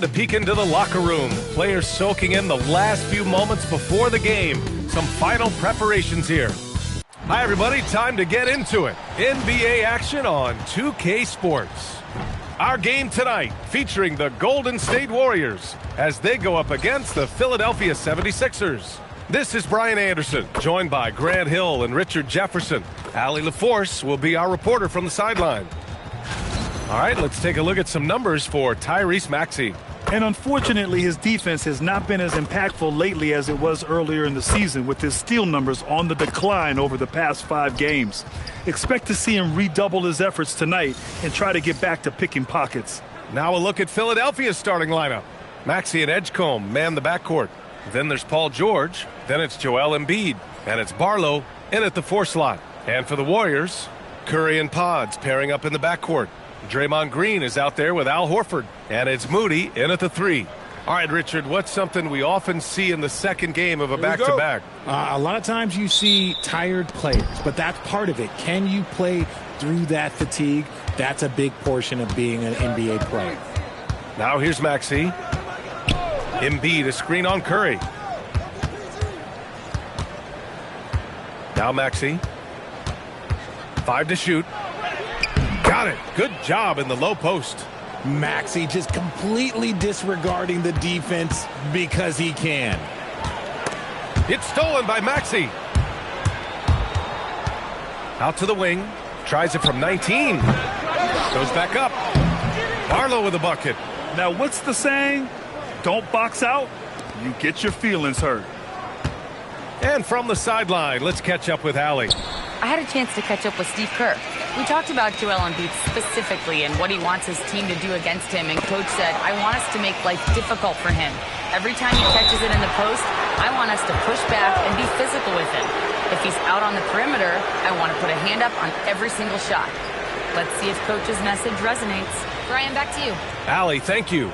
to peek into the locker room. Players soaking in the last few moments before the game. Some final preparations here. Hi, everybody. Time to get into it. NBA action on 2K Sports. Our game tonight featuring the Golden State Warriors as they go up against the Philadelphia 76ers. This is Brian Anderson, joined by Grant Hill and Richard Jefferson. Allie LaForce will be our reporter from the sideline. All right, let's take a look at some numbers for Tyrese Maxey. And unfortunately, his defense has not been as impactful lately as it was earlier in the season, with his steal numbers on the decline over the past 5 games. Expect to see him redouble his efforts tonight and try to get back to picking pockets. Now a look at Philadelphia's starting lineup. Maxey and Edgecombe man the backcourt. Then there's Paul George. Then it's Joel Embiid. And it's Barlow in at the 4 slot. And for the Warriors, Curry and Pods pairing up in the backcourt. Draymond Green is out there with Al Horford. And it's Moody in at the 3. All right, Richard, what's something we often see in the second game of a back-to-back? A lot of times you see tired players, but that's part of it. Can you play through that fatigue? That's a big portion of being an NBA player. Now here's Maxey. Embiid, a screen on Curry. Now Maxey. 5 to shoot. Got it. Good job in the low post. Maxey just completely disregarding the defense because he can. It's stolen by Maxey. Out to the wing. Tries it from 19. Goes back up. Barlow with a bucket. Now, what's the saying? Don't box out, you get your feelings hurt. And from the sideline, let's catch up with Allie. I had a chance to catch up with Steve Kerr. We talked about Joel Embiid specifically and what he wants his team to do against him, and Coach said, I want us to make life difficult for him. Every time he catches it in the post, I want us to push back and be physical with him. If he's out on the perimeter, I want to put a hand up on every single shot. Let's see if Coach's message resonates. Brian, back to you. Allie, thank you.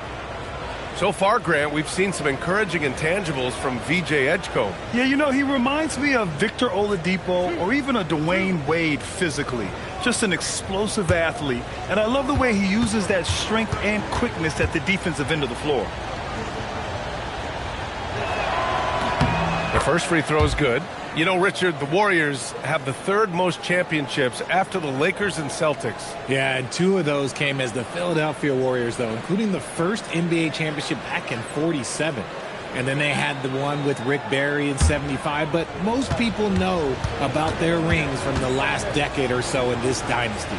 So far, Grant, we've seen some encouraging intangibles from VJ Edgecombe. Yeah, you know, he reminds me of Victor Oladipo or even a Dwayne Wade physically. Just an explosive athlete. And I love the way he uses that strength and quickness at the defensive end of the floor. The first free throw is good. You know, Richard, the Warriors have the 3rd most championships after the Lakers and Celtics. Yeah, and 2 of those came as the Philadelphia Warriors, though, including the first NBA championship back in '47. And then they had the one with Rick Barry in '75. But most people know about their rings from the last decade or so in this dynasty.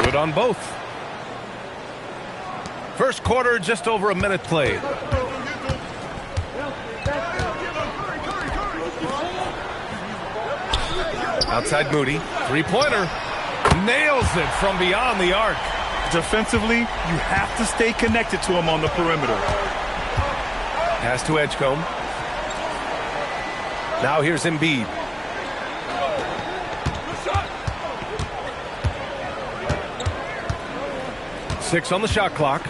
Good on both. First quarter, just over a minute played. Outside Moody, 3-pointer, nails it from beyond the arc. Defensively, you have to stay connected to him on the perimeter. Pass to Edgecombe. Now here's Embiid. Six on the shot clock.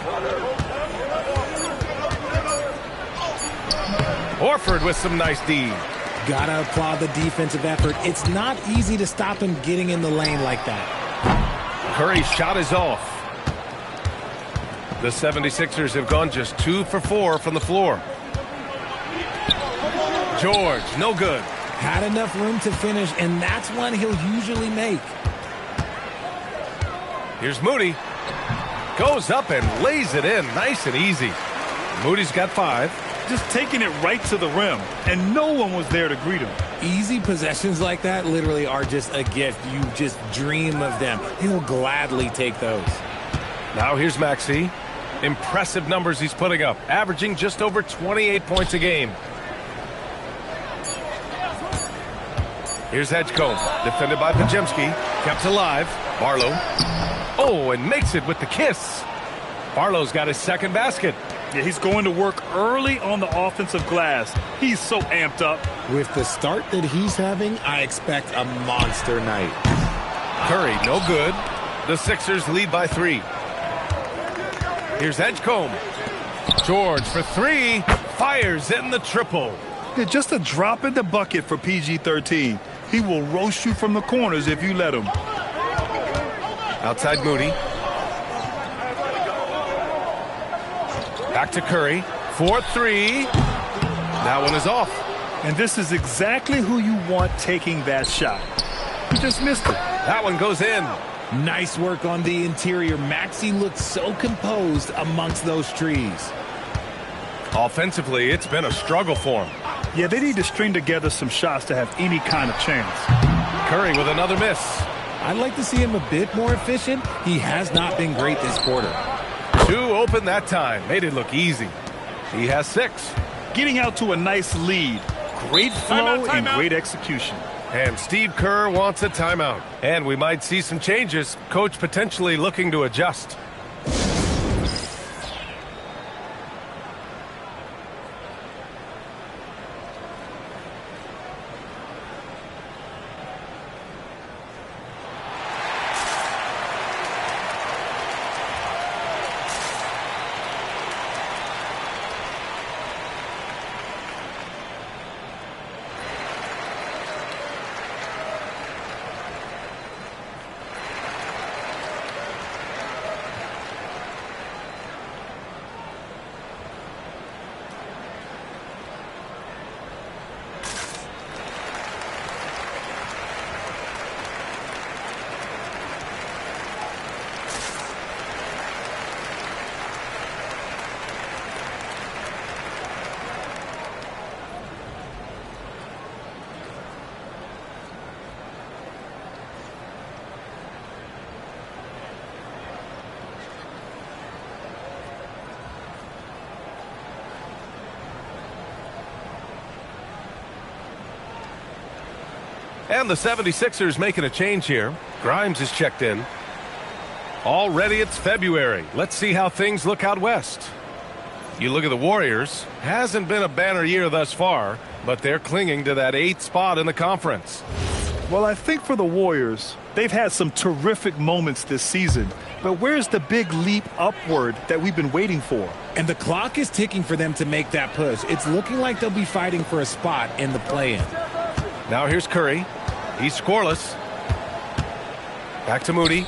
Horford with some nice D. Gotta applaud the defensive effort. It's not easy to stop him getting in the lane like that. Curry's shot is off. The 76ers have gone just 2 for 4 from the floor. George, no good. Had enough room to finish, and that's one he'll usually make. Here's Moody. Goes up and lays it in nice and easy. Moody's got 5. Just taking it right to the rim, and no one was there to greet him. Easy possessions like that literally are just a gift. You just dream of them. He'll gladly take those. Now here's Maxey. Impressive numbers he's putting up, averaging just over 28 points a game. Here's Edgecombe, defended by Pajemski, kept alive. Barlow. Oh, and makes it with the kiss. Barlow's got his 2nd basket. Yeah, he's going to work early on the offensive glass. He's so amped up. With the start that he's having, I expect a monster night. Curry, no good. The Sixers lead by 3. Here's Edgecombe. George for 3. Fires in the triple. Yeah, just a drop in the bucket for PG-13. He will roast you from the corners if you let him. Outside Moody. Back to Curry. 4-3. That one is off. And this is exactly who you want taking that shot. He just missed it. That one goes in. Nice work on the interior. Maxey looked so composed amongst those trees. Offensively, it's been a struggle for him. Yeah, they need to string together some shots to have any kind of chance. Curry with another miss. I'd like to see him a bit more efficient. He has not been great this quarter. 2 open that time. Made it look easy. He has 6. Getting out to a nice lead. Great flow and great execution. And Steve Kerr wants a timeout. And we might see some changes. Coach potentially looking to adjust. And the 76ers making a change here. Grimes is checked in. Already it's February. Let's see how things look out west. You look at the Warriors. Hasn't been a banner year thus far, but they're clinging to that 8th spot in the conference. Well, I think for the Warriors, they've had some terrific moments this season. But where's the big leap upward that we've been waiting for? And the clock is ticking for them to make that push. It's looking like they'll be fighting for a spot in the play-in. Now here's Curry. He's scoreless. Back to Moody.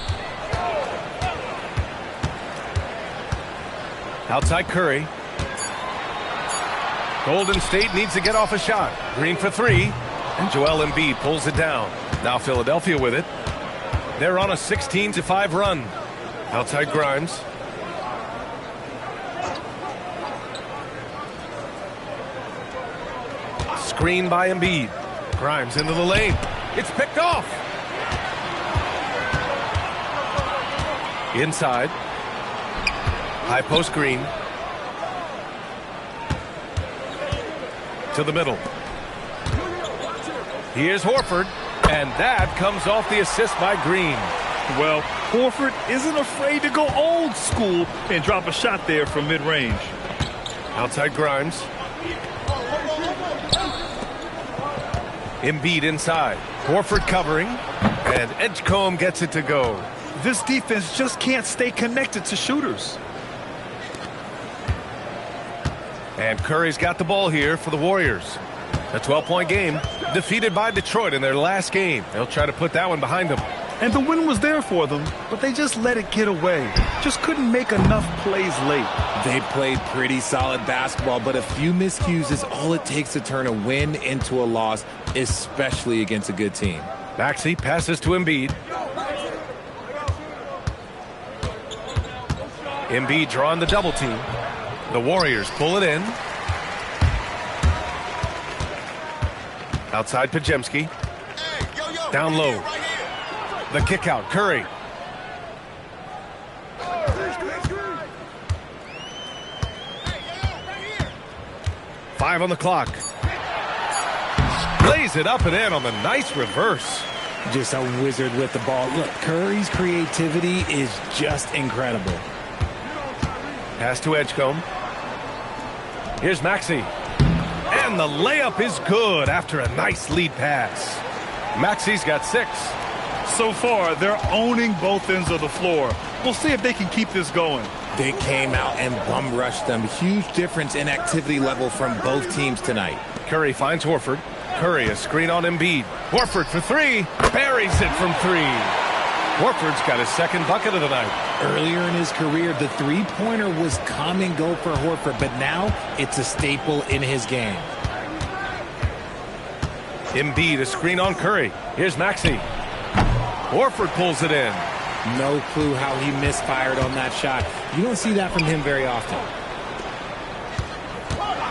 Outside Curry. Golden State needs to get off a shot. Green for 3. And Joel Embiid pulls it down. Now Philadelphia with it. They're on a 16-5 run. Outside Grimes. Screen by Embiid. Grimes into the lane. It's picked off. Inside. High post Green. To the middle. Here's Horford. And that comes off the assist by Green. Well, Horford isn't afraid to go old school and drop a shot there from mid-range. Outside Grimes. Embiid inside. Horford covering. And Edgecombe gets it to go. This defense just can't stay connected to shooters. And Curry's got the ball here for the Warriors. A 12-point game. Defeated by Detroit in their last game. They'll try to put that one behind them. And the win was there for them, but they just let it get away. Just couldn't make enough plays late. They played pretty solid basketball, but a few miscues is all it takes to turn a win into a loss, especially against a good team. Maxey passes to Embiid. Embiid drawing the double team. The Warriors pull it in. Outside Pajemski. Down low. The kick out, Curry. Five on the clock. Lays it up and in on the nice reverse. Just a wizard with the ball. Look, Curry's creativity is just incredible. Pass to Edgecombe. Here's Maxey. And the layup is good after a nice lead pass. Maxey's got 6. So far, they're owning both ends of the floor. We'll see if they can keep this going. They came out and bum rushed them. Huge difference in activity level from both teams tonight. Curry finds Horford. Curry a screen on Embiid. Horford for 3. Buries it from 3. Horford's got his second bucket of the night. Earlier in his career, the three-pointer was come and go for Horford, but now it's a staple in his game. Embiid, a screen on Curry. Here's Maxey. Horford pulls it in. No clue how he misfired on that shot. You don't see that from him very often.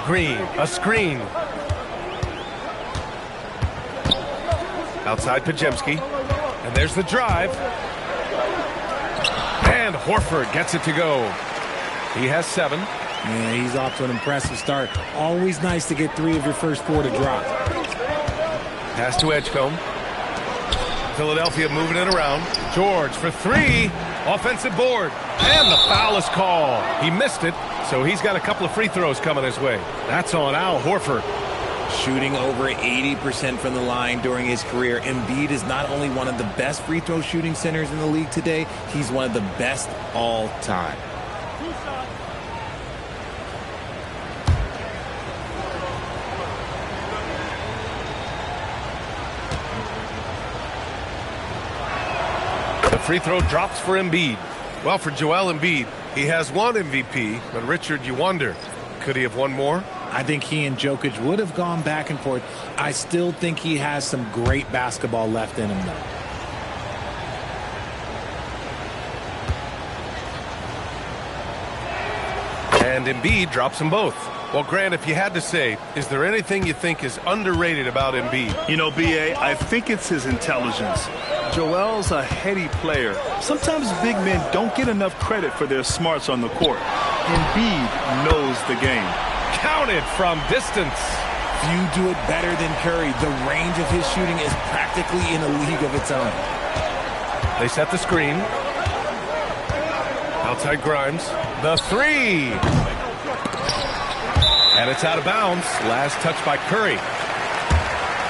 Green, a screen. Outside Pajemski. And there's the drive. And Horford gets it to go. He has 7. Yeah, he's off to an impressive start. Always nice to get 3 of your first 4 to drop. Pass to Edgecombe. Philadelphia moving it around. George for 3. Offensive board. And the foul is called. He missed it, so he's got a couple of free throws coming his way. That's on Al Horford. Shooting over 80% from the line during his career. Embiid is not only one of the best free throw shooting centers in the league today, he's one of the best all time. The free throw drops for Embiid. Well, for Joel Embiid, he has 1 MVP, but Richard, you wonder, could he have won more? I think he and Jokic would have gone back and forth. I still think he has some great basketball left in him, though. And Embiid drops them both. Well, Grant, if you had to say, is there anything you think is underrated about Embiid? You know, B.A., I think it's his intelligence. Joel's a heady player. Sometimes big men don't get enough credit for their smarts on the court. Embiid knows the game. Counted from distance. Few do it better than Curry. The range of his shooting is practically in a league of its own. They set the screen. Outside Grimes. The 3. And it's out of bounds. Last touch by Curry.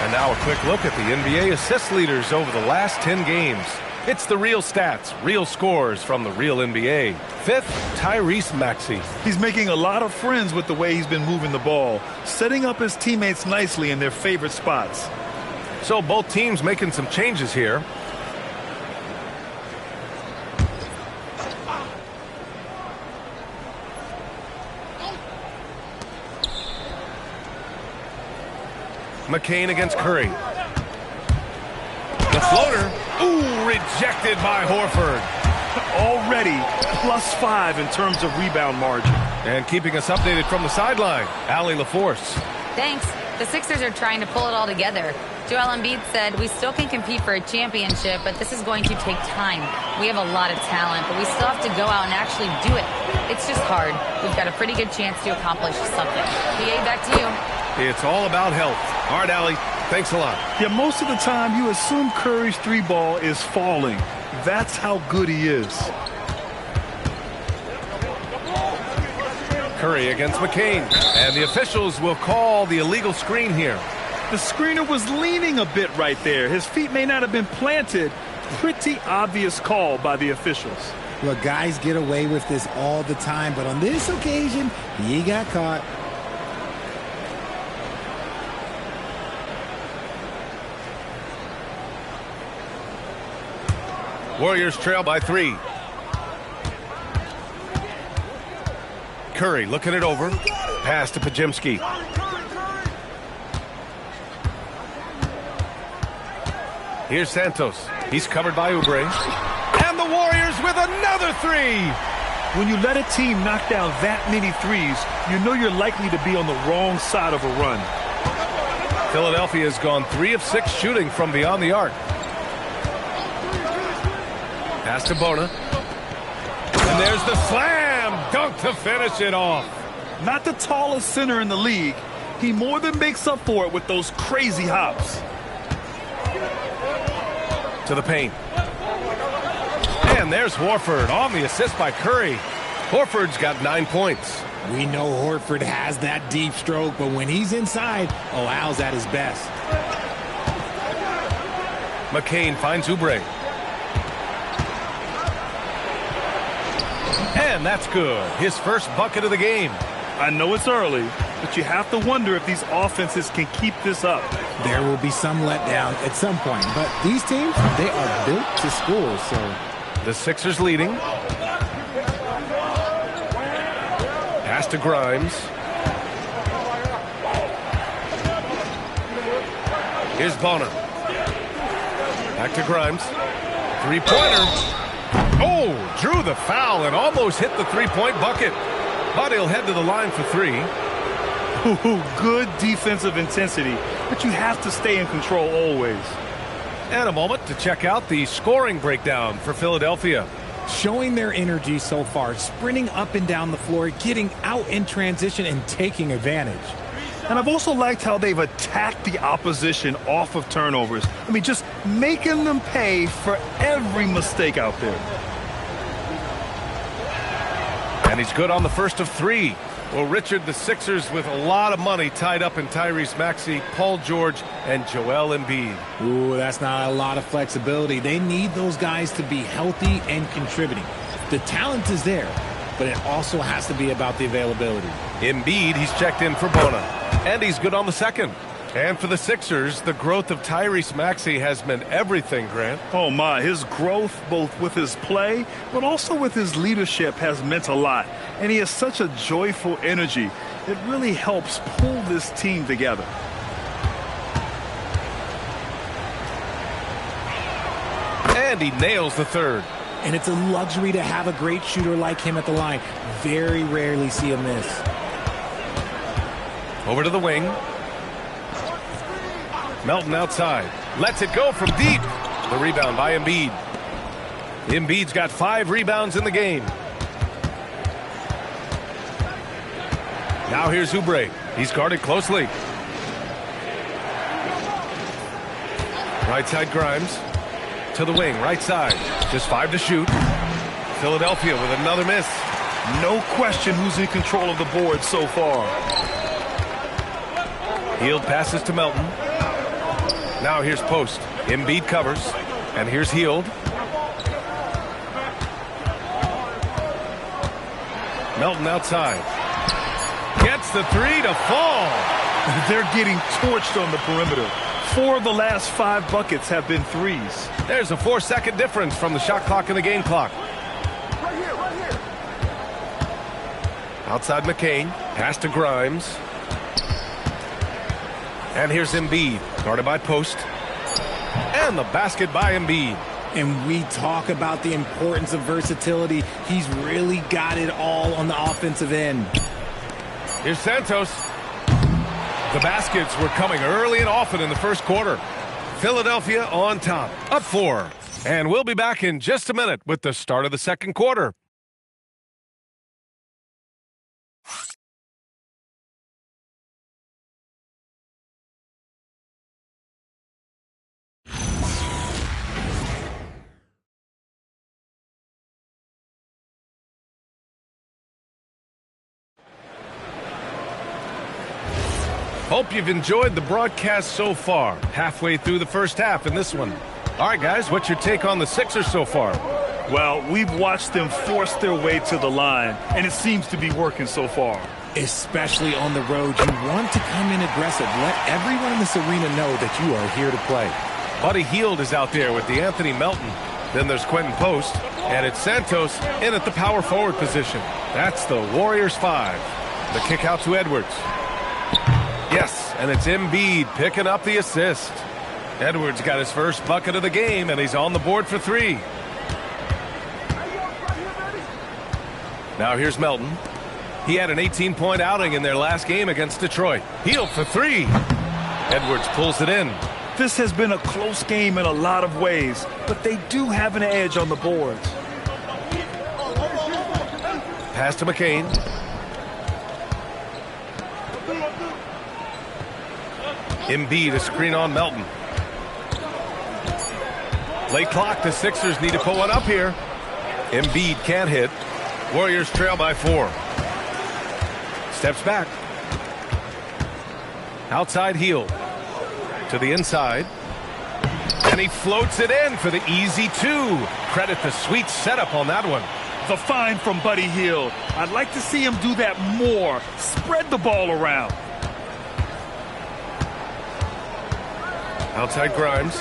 And now a quick look at the NBA assist leaders over the last 10 games. It's the real stats, real scores from the real NBA. 5th, Tyrese Maxey. He's making a lot of friends with the way he's been moving the ball, setting up his teammates nicely in their favorite spots. So both teams making some changes here. McCain against Curry. The floater. Ooh, rejected by Horford. Already +5 in terms of rebound margin. And keeping us updated from the sideline, Allie LaForce. Thanks. The Sixers are trying to pull it all together. Joel Embiid said, we still can compete for a championship, but this is going to take time. We have a lot of talent, but we still have to go out and actually do it. It's just hard. We've got a pretty good chance to accomplish something. PA, back to you. It's all about health. All right, Allie, thanks a lot. Yeah, most of the time you assume Curry's 3-ball is falling. That's how good he is. Curry against McCain. And the officials will call the illegal screen here. The screener was leaning a bit right there. His feet may not have been planted. Pretty obvious call by the officials. Look, guys get away with this all the time, but on this occasion, he got caught. Warriors trail by 3. Curry looking it over. Pass to Pajemski. Here's Santos. He's covered by Oubre. And the Warriors with another 3. When you let a team knock down that many threes, you know you're likely to be on the wrong side of a run. Philadelphia has gone 3 of 6 shooting from beyond the arc. Pass to Bona. And there's the slam dunk to finish it off. Not the tallest center in the league. He more than makes up for it with those crazy hops. To the paint. And there's Horford on the assist by Curry. Horford's got 9 points. We know Horford has that deep stroke, but when he's inside, oh, Al's at his best. McCain finds Oubre. And that's good. His first bucket of the game. I know it's early, but you have to wonder if these offenses can keep this up. There will be some letdown at some point, but these teams, they are built to score, so. The Sixers leading. Pass to Grimes. Here's Bonner. Back to Grimes. Three-pointer. Oh, drew the foul and almost hit the three-point bucket. But he'll head to the line for three. Ooh, good defensive intensity, but you have to stay in control always. And a moment to check out the scoring breakdown for Philadelphia. Showing their energy so far, sprinting up and down the floor, getting out in transition and taking advantage. And I've also liked how they've attacked the opposition off of turnovers. I mean, just making them pay for every mistake out there. And he's good on the first of three. Well, Richard, the Sixers with a lot of money tied up in Tyrese Maxey, Paul George, and Joel Embiid. Ooh, that's not a lot of flexibility. They need those guys to be healthy and contributing. The talent is there, but it also has to be about the availability. Embiid, he's checked in for Bona, and he's good on the second. And for the Sixers, the growth of Tyrese Maxey has meant everything, Grant. Oh, my. His growth, both with his play, but also with his leadership, has meant a lot. And he has such a joyful energy. It really helps pull this team together. And he nails the third. And it's a luxury to have a great shooter like him at the line. Very rarely see a miss. Over to the wing. Melton outside. Lets it go from deep. The rebound by Embiid. Embiid's got 5 rebounds in the game. Now here's Oubre. He's guarded closely. Right side Grimes. To the wing, right side. Just 5 to shoot. Philadelphia with another miss. No question who's in control of the board so far. Hield passes to Melton. Now here's Post. Embiid covers. And here's Hield. Melton outside. Gets the three to fall. They're getting torched on the perimeter. 4 of the last 5 buckets have been threes. There's a 4-second difference from the shot clock and the game clock. Right here. Outside McCain. Pass to Grimes. And here's Embiid, guarded by Post. And the basket by Embiid. And we talk about the importance of versatility. He's really got it all on the offensive end. Here's Santos. The baskets were coming early and often in the first quarter. Philadelphia on top, up 4. And we'll be back in just a minute with the start of the second quarter. Hope you've enjoyed the broadcast so far. Halfway through the first half in this one. All right, guys, what's your take on the Sixers so far? Well, we've watched them force their way to the line, and it seems to be working so far. Especially on the road, you want to come in aggressive. Let everyone in this arena know that you are here to play. Buddy Hield is out there with the Anthony Melton. Then there's Quentin Post, and it's Santos in at the power forward position. That's the Warriors 5. The kick out to Edwards. Yes, and it's Embiid picking up the assist. Edwards got his first bucket of the game, and he's on the board for 3. Now here's Melton. He had an 18-point outing in their last game against Detroit. Hield for 3. Edwards pulls it in. This has been a close game in a lot of ways, but they do have an edge on the boards. Pass to McCain. Embiid, a screen on Melton. Late clock, the Sixers need to pull one up here. Embiid can't hit. Warriors trail by 4. Steps back. Outside Hield. To the inside. And he floats it in for the easy 2. Credit the sweet setup on that one. The find from Buddy Hield. I'd like to see him do that more. Spread the ball around. Outside Grimes.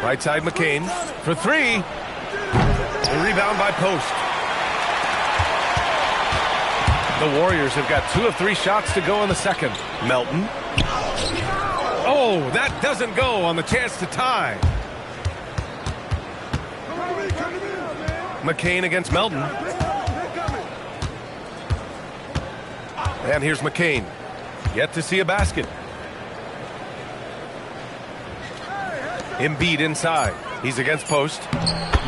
Right side McCain. For three. The rebound by Post. The Warriors have got 2 of 3 shots to go in the second. Melton. Oh, that doesn't go on the chance to tie. McCain against Melton. And here's McCain. Yet to see a basket. Embiid inside. He's against Post.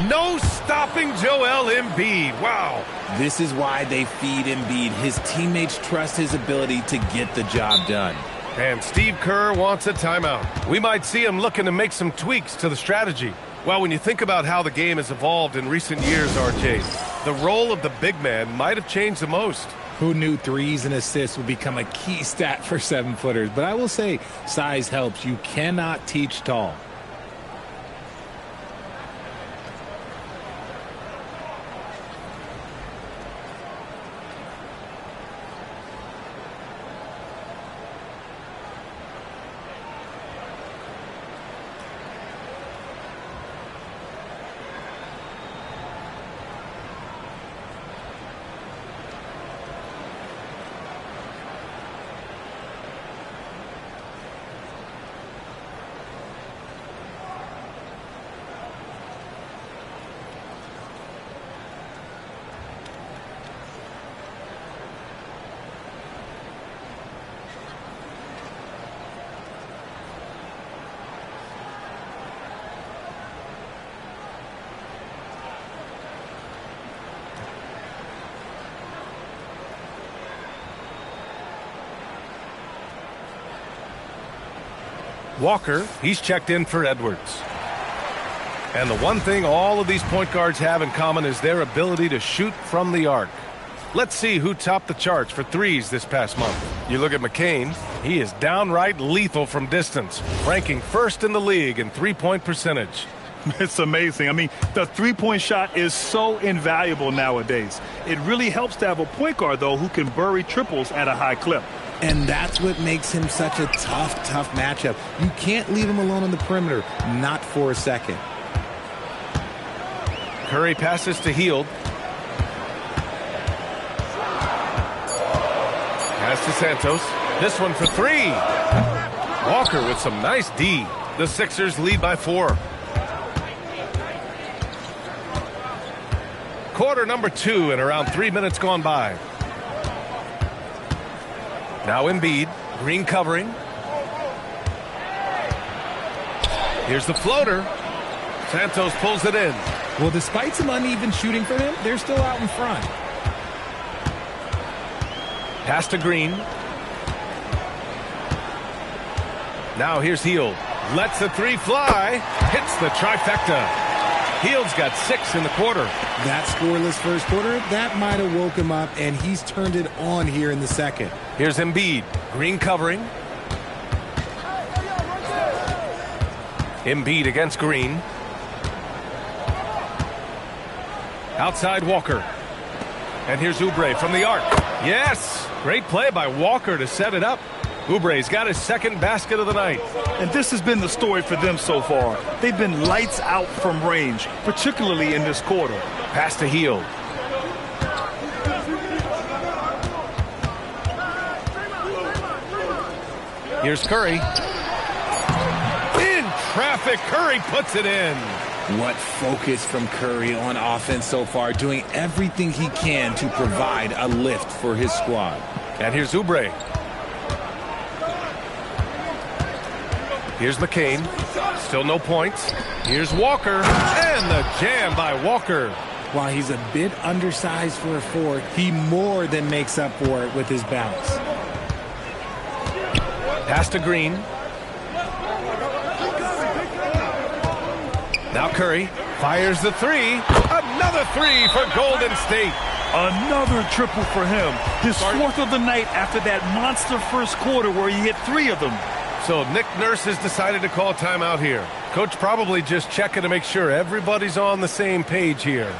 No stopping Joel Embiid. Wow. This is why they feed Embiid. His teammates trust his ability to get the job done. And Steve Kerr wants a timeout. We might see him looking to make some tweaks to the strategy. Well, when you think about how the game has evolved in recent years, RJ, the role of the big man might have changed the most. Who knew threes and assists would become a key stat for 7-footers? But I will say size helps. You cannot teach tall. Walker, he's checked in for Edwards. And the one thing all of these point guards have in common is their ability to shoot from the arc. Let's see who topped the charts for threes this past month. You look at McCain, he is downright lethal from distance, ranking first in the league in three-point percentage. It's amazing. I mean, the three-point shot is so invaluable nowadays. It really helps to have a point guard, though, who can bury triples at a high clip. And that's what makes him such a tough matchup. You can't leave him alone on the perimeter, not for a second. Curry passes to Hield. Pass to Santos. This one for three. Walker with some nice D. The Sixers lead by 4. Quarter number 2 and around 3 minutes gone by. Now Embiid, Green covering. Here's the floater. Santos pulls it in. Well, despite some uneven shooting from him, they're still out in front. Pass to Green. Now here's Hield. Lets the three fly. Hits the trifecta. Hield's got 6 in the quarter. That scoreless first quarter, that might have woke him up, and he's turned it on here in the second. Here's Embiid. Green covering. Embiid against Green. Outside Walker. And here's Oubre from the arc. Yes! Great play by Walker to set it up. Oubre's got his second basket of the night. And this has been the story for them so far. They've been lights out from range, particularly in this quarter. Pass to Hield. Here's Curry. In traffic, Curry puts it in. What focus from Curry on offense so far, doing everything he can to provide a lift for his squad. And here's Oubre. Here's McCain. Still no points. Here's Walker. And the jam by Walker. While he's a bit undersized for a 4, he more than makes up for it with his bounce. Pass to Green. Now Curry fires the 3. Another 3 for Golden State. Another triple for him. His 4th of the night after that monster first quarter where he hit 3 of them. So Nick Nurse has decided to call timeout here. Coach probably just checking to make sure everybody's on the same page here.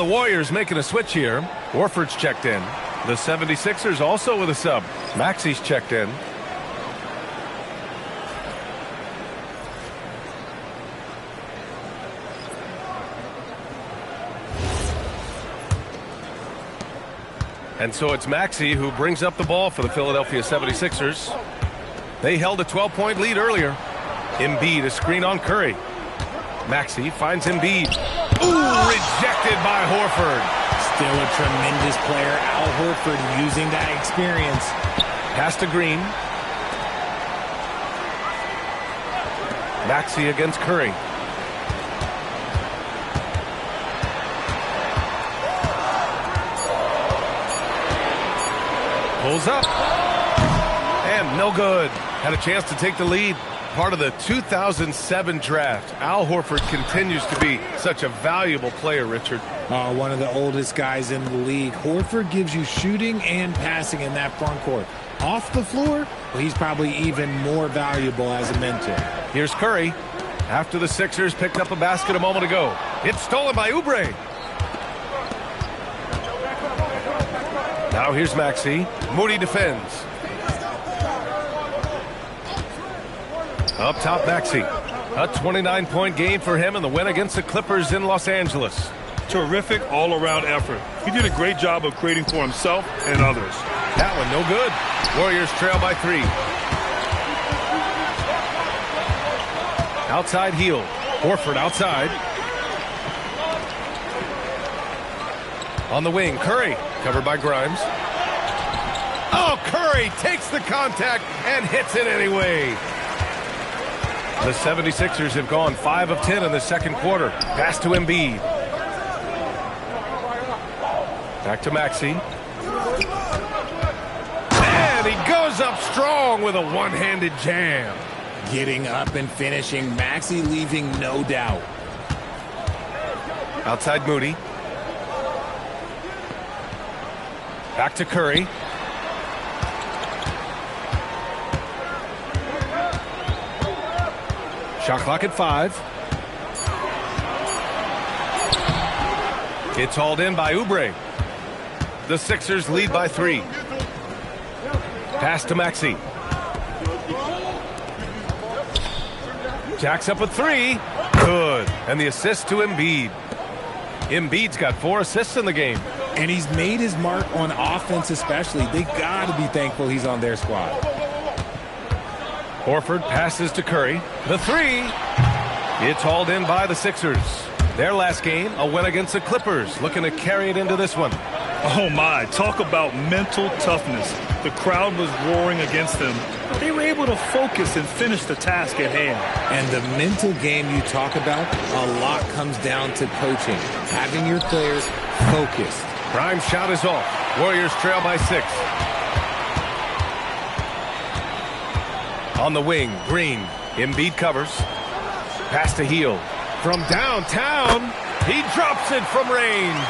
the Warriors making a switch here. Horford's checked in. The 76ers also with a sub. Maxi's checked in. And so it's Maxey who brings up the ball for the Philadelphia 76ers. They held a 12-point lead earlier. Embiid, a screen on Curry. Maxey finds Embiid. Ooh, rejected by Horford. Still a tremendous player, Al Horford, using that experience. Pass to Green. Maxey against Curry. Pulls up. And no good. Had a chance to take the lead. Part of the 2007 draft. Al Horford continues to be such a valuable player, Richard. One of the oldest guys in the league. Horford gives you shooting and passing in that front court. Off the floor, well, he's probably even more valuable as a mentor. Here's Curry. After the Sixers picked up a basket a moment ago. It's stolen by Oubre. Now here's Maxey. Moody defends. Up top, Maxey. A 29-point game for him in the win against the Clippers in Los Angeles. Terrific all-around effort. He did a great job of creating for himself and others. That one no good. Warriors trail by 3. Outside heel. Horford outside. On the wing, Curry. Covered by Grimes. Oh, Curry takes the contact and hits it anyway. The 76ers have gone 5 of 10 in the second quarter. Pass to Embiid. Back to Maxey. And he goes up strong with a one-handed jam. Getting up and finishing. Maxey leaving no doubt. Outside Moody. Back to Curry. Shot clock at 5. It's hauled in by Oubre. The Sixers lead by 3. Pass to Maxey. Jacks up a 3. Good. And the assist to Embiid. Embiid's got 4 assists in the game. And he's made his mark on offense especially. They got to be thankful he's on their squad. Horford passes to Curry. The 3. It's hauled in by the Sixers. Their last game, a win against the Clippers. Looking to carry it into this one. Oh, my. Talk about mental toughness. The crowd was roaring against them. They were able to focus and finish the task at hand. And the mental game you talk about, a lot comes down to coaching. Having your players focused. Grimes' shot is off. Warriors trail by 6. On the wing, Green. Embiid covers. Pass to Hield. From downtown, he drops it from range.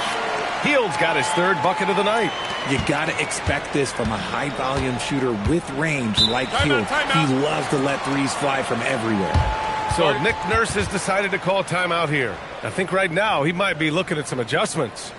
Hield's got his 3rd bucket of the night. You got to expect this from a high-volume shooter with range like Hield. He loves to let threes fly from everywhere. So Nick Nurse has decided to call timeout here. I think right now he might be looking at some adjustments.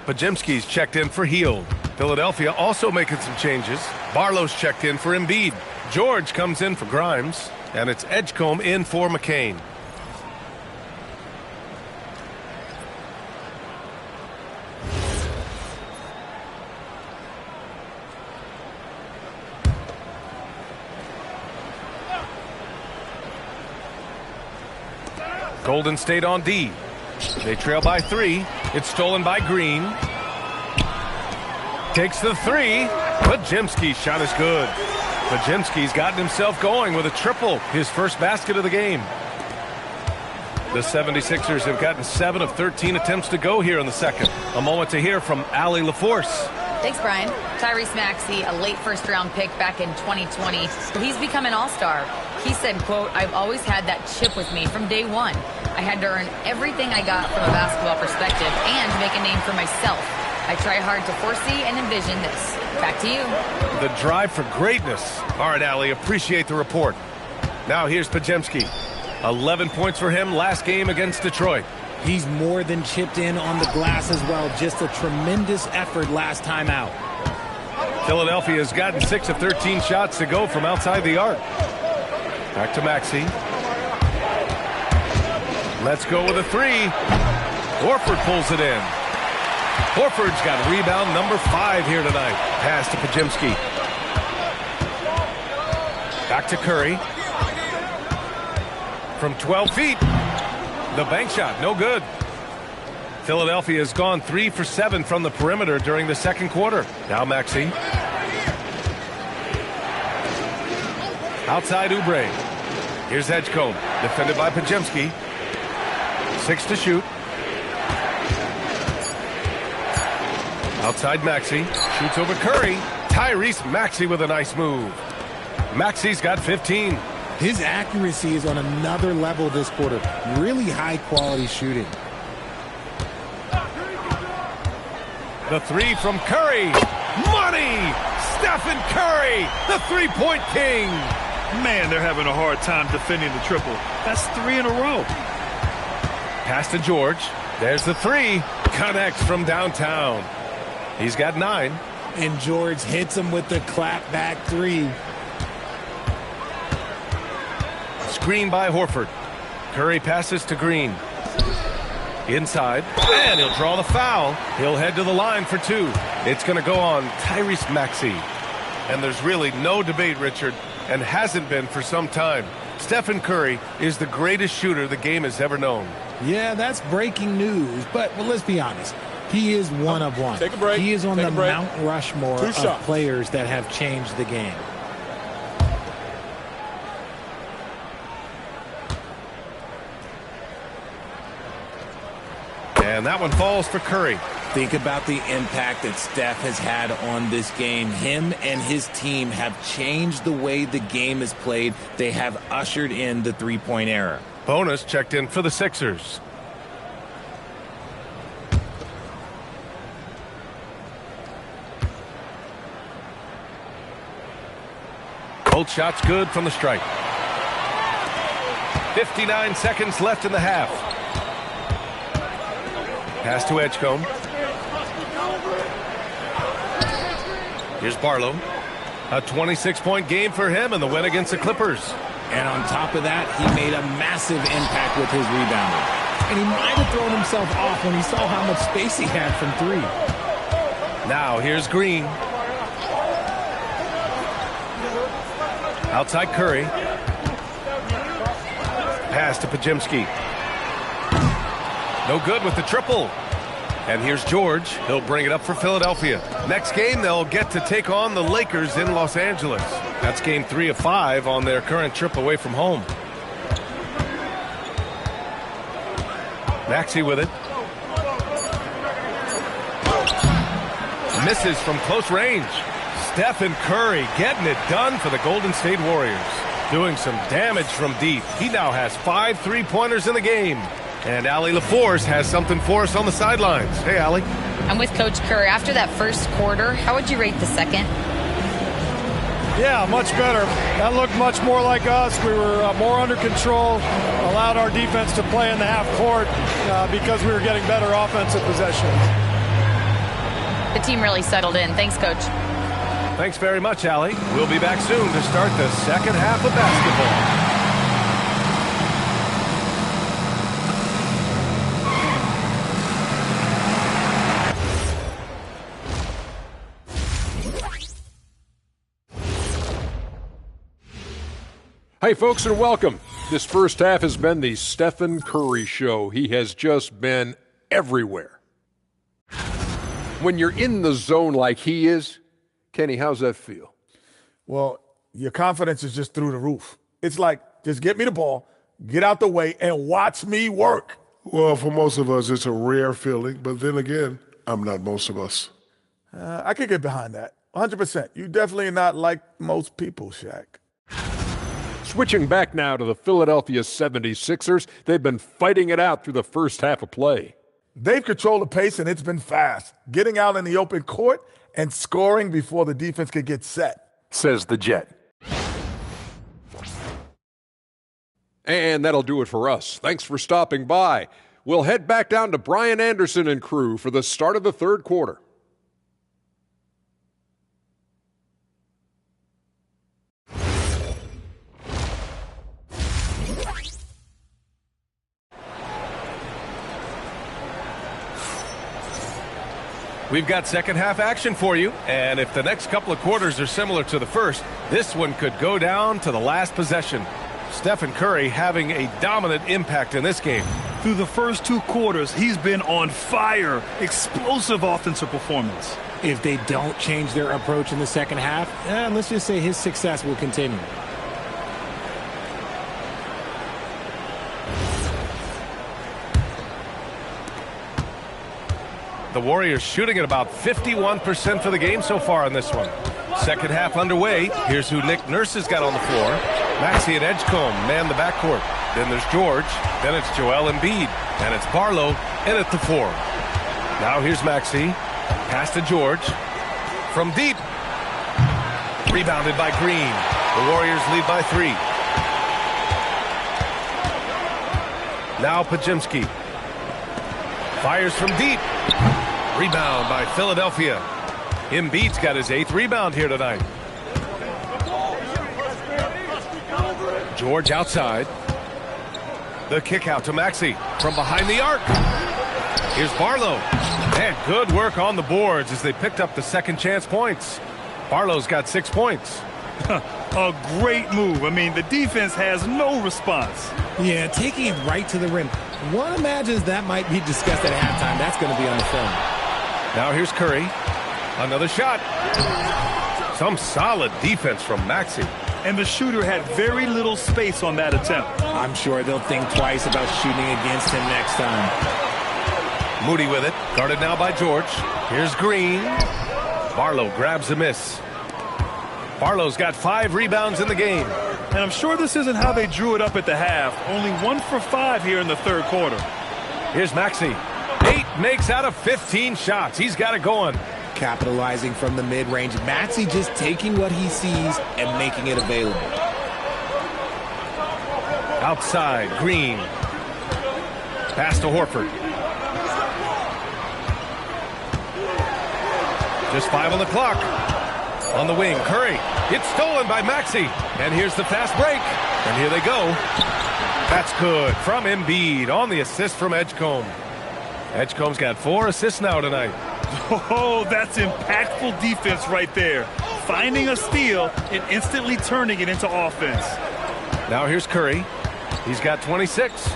Podziemski's checked in for Heald. Philadelphia also making some changes. Barlow's checked in for Embiid. George comes in for Grimes. And it's Edgecombe in for McCain. Golden State on D. They trail by 3. It's stolen by Green. Takes the 3. Podziemski's shot is good. Podziemski's gotten himself going with a triple, his first basket of the game. The 76ers have gotten 7 of 13 attempts to go here in the second. A moment to hear from Allie LaForce. Thanks, Brian. Tyrese Maxey, a late first-round pick back in 2020. He's become an all-star. He said, quote, "I've always had that chip with me from day one. I had to earn everything I got from a basketball perspective and make a name for myself. I try hard to foresee and envision this." Back to you. The drive for greatness. All right, Allie, appreciate the report. Now here's Podziemski. 11 points for him last game against Detroit. He's more than chipped in on the glass as well. Just a tremendous effort last time out. Philadelphia has gotten 6 of 13 shots to go from outside the arc. Back to Maxey. Let's go with a 3. Horford pulls it in. Horford's got rebound number 5 here tonight. Pass to Podziemski. Back to Curry. From 12 feet. The bank shot, no good. Philadelphia has gone 3 for 7 from the perimeter during the second quarter. Now Maxey. Outside Oubre. Here's Edgecombe. Defended by Podziemski. 6 to shoot. Outside Maxey. Shoots over Curry. Tyrese Maxey with a nice move. Maxey's got 15. His accuracy is on another level this quarter. Really high quality shooting. The 3 from Curry. Money! Stephen Curry, the three-point king. Man, they're having a hard time defending the triple. That's 3 in a row. Pass to George. There's the 3. Connects from downtown. He's got 9. And George hits him with the clap-back 3. Screen by Horford. Curry passes to Green. Inside. And he'll draw the foul. He'll head to the line for 2. It's going to go on Tyrese Maxey. And there's really no debate, Richard, and hasn't been for some time. Stephen Curry is the greatest shooter the game has ever known. Yeah, that's breaking news. But let's be honest. He is one of one. Take a break. He is on the Mount Rushmore of players that have changed the game. And that one falls for Curry. Think about the impact that Steph has had on this game. Him and his team have changed the way the game is played. They have ushered in the three-point era. Bonus checked in for the Sixers. Both shots good from the strike. 59 seconds left in the half. Pass to Edgecombe. Here's Barlow. A 26-point game for him in the win against the Clippers. And on top of that, he made a massive impact with his rebounding. And he might have thrown himself off when he saw how much space he had from 3. Now here's Green. Outside Curry. Pass to Podziemski. No good with the triple. And here's George. He'll bring it up for Philadelphia. Next game, they'll get to take on the Lakers in Los Angeles. That's game 3 of 5 on their current trip away from home. Maxey with it. Misses from close range. Stephen Curry getting it done for the Golden State Warriors. Doing some damage from deep. He now has 5 3-pointers in the game. And Allie LaForce has something for us on the sidelines. Hey, Allie. I'm with Coach Kerr. After that first quarter, how would you rate the second? Yeah, much better. That looked much more like us. We were more under control, allowed our defense to play in the half court because we were getting better offensive possession. The team really settled in. Thanks, Coach. Thanks very much, Allie. We'll be back soon to start the second half of basketball. Hey, folks, and welcome. This first half has been the Stephen Curry show. He has just been everywhere. When you're in the zone like he is, Kenny, how's that feel? Well, your confidence is just through the roof. It's like, just get me the ball, get out the way, and watch me work. Well, for most of us, it's a rare feeling. But then again, I'm not most of us. I could get behind that. 100%. You definitely are not like most people, Shaq. Switching back now to the Philadelphia 76ers, they've been fighting it out through the first half of play. They've controlled the pace, and it's been fast. Getting out in the open court and scoring before the defense could get set. Says the Jet. And that'll do it for us. Thanks for stopping by. We'll head back down to Brian Anderson and crew for the start of the third quarter. We've got second half action for you, and if the next couple of quarters are similar to the first, this one could go down to the last possession. Stephen Curry having a dominant impact in this game. Through the first two quarters, he's been on fire. Explosive offensive performance. If they don't change their approach in the second half, let's just say his success will continue. The Warriors shooting at about 51% for the game so far in this one. Second half underway. Here's who Nick Nurse has got on the floor. Maxey and Edgecombe man the backcourt. Then there's George. Then it's Joel Embiid. And it's Barlow in at the 4. Now here's Maxey. Pass to George. From deep. Rebounded by Green. The Warriors lead by 3. Now Pajimski. Fires from deep. Rebound by Philadelphia. Embiid's got his 8th rebound here tonight. George outside. The kick out to Maxey from behind the arc. Here's Barlow. And good work on the boards as they picked up the second chance points. Barlow's got 6 points. A great move. I mean, the defense has no response. Yeah, taking it right to the rim. One imagines that might be discussed at halftime. That's going to be on the film. Now here's Curry. Another shot. Some solid defense from Maxey. And the shooter had very little space on that attempt. I'm sure they'll think twice about shooting against him next time. Moody with it. Guarded now by George. Here's Green. Barlow grabs a miss. Barlow's got 5 rebounds in the game. And I'm sure this isn't how they drew it up at the half. Only 1 for 5 here in the third quarter. Here's Maxey. 8 makes out of 15 shots. He's got it going. Capitalizing from the mid-range. Maxey just taking what he sees and making it available. Outside, Green. Pass to Horford. Just 5 on the clock. On the wing, Curry. It's stolen by Maxey. And here's the fast break. And here they go. That's good from Embiid on the assist from Edgecombe. Edgecombe's got 4 assists now tonight. Oh, that's impactful defense right there. Finding a steal and instantly turning it into offense. Now here's Curry. He's got 26.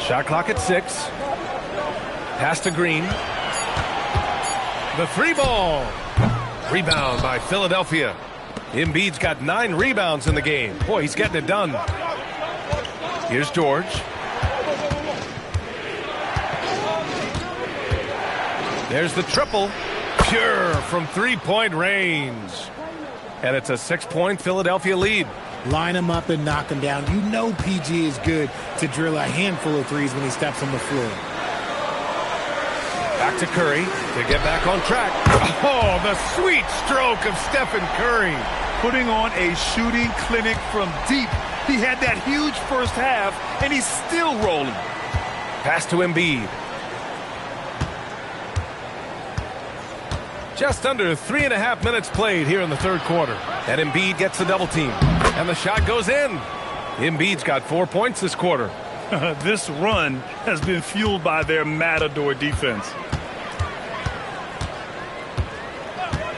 Shot clock at 6. Pass to Green. The 3 ball. Rebound by Philadelphia. Embiid's got 9 rebounds in the game. Boy, he's getting it done. Here's George. There's the triple. Pure from 3-point range. And it's a 6-point Philadelphia lead. Line him up and knock him down. You know PG is good to drill a handful of threes when he steps on the floor. Back to Curry to get back on track. Oh, the sweet stroke of Stephen Curry. Putting on a shooting clinic from deep. He had that huge first half, and he's still rolling. Pass to Embiid. Just under 3.5 minutes played here in the third quarter. And Embiid gets the double team. And the shot goes in. Embiid's got 4 points this quarter. This run has been fueled by their matador defense.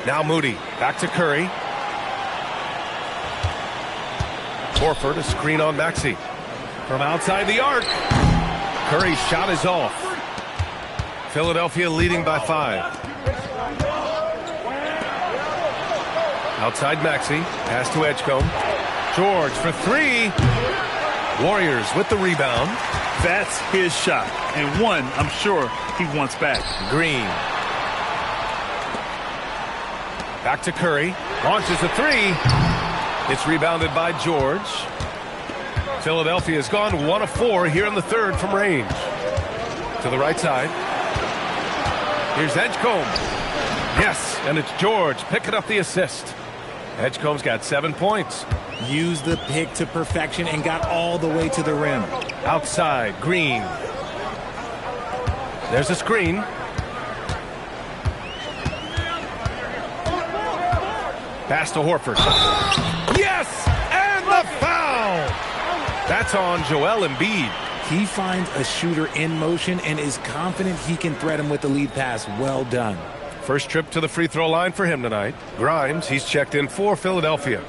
Now Moody. Back to Curry. Horford, a screen on Maxey. From outside the arc. Curry's shot is off. Philadelphia leading by 5. Outside Maxey. Pass to Edgecombe. George for 3. Warriors with the rebound. That's his shot. And one, I'm sure, he wants back. Green. Back to Curry. Launches a 3. It's rebounded by George. Philadelphia has gone 1 of 4 here in the third from range. To the right side. Here's Edgecombe. Yes, and it's George picking up the assist. Edgecombe's got 7 points. Used the pick to perfection and got all the way to the rim. Outside, Green. There's a screen. Pass to Horford. Yes! And the foul! That's on Joel Embiid. He finds a shooter in motion and is confident he can thread him with the lead pass. Well done. First trip to the free throw line for him tonight. Grimes, he's checked in for Philadelphia.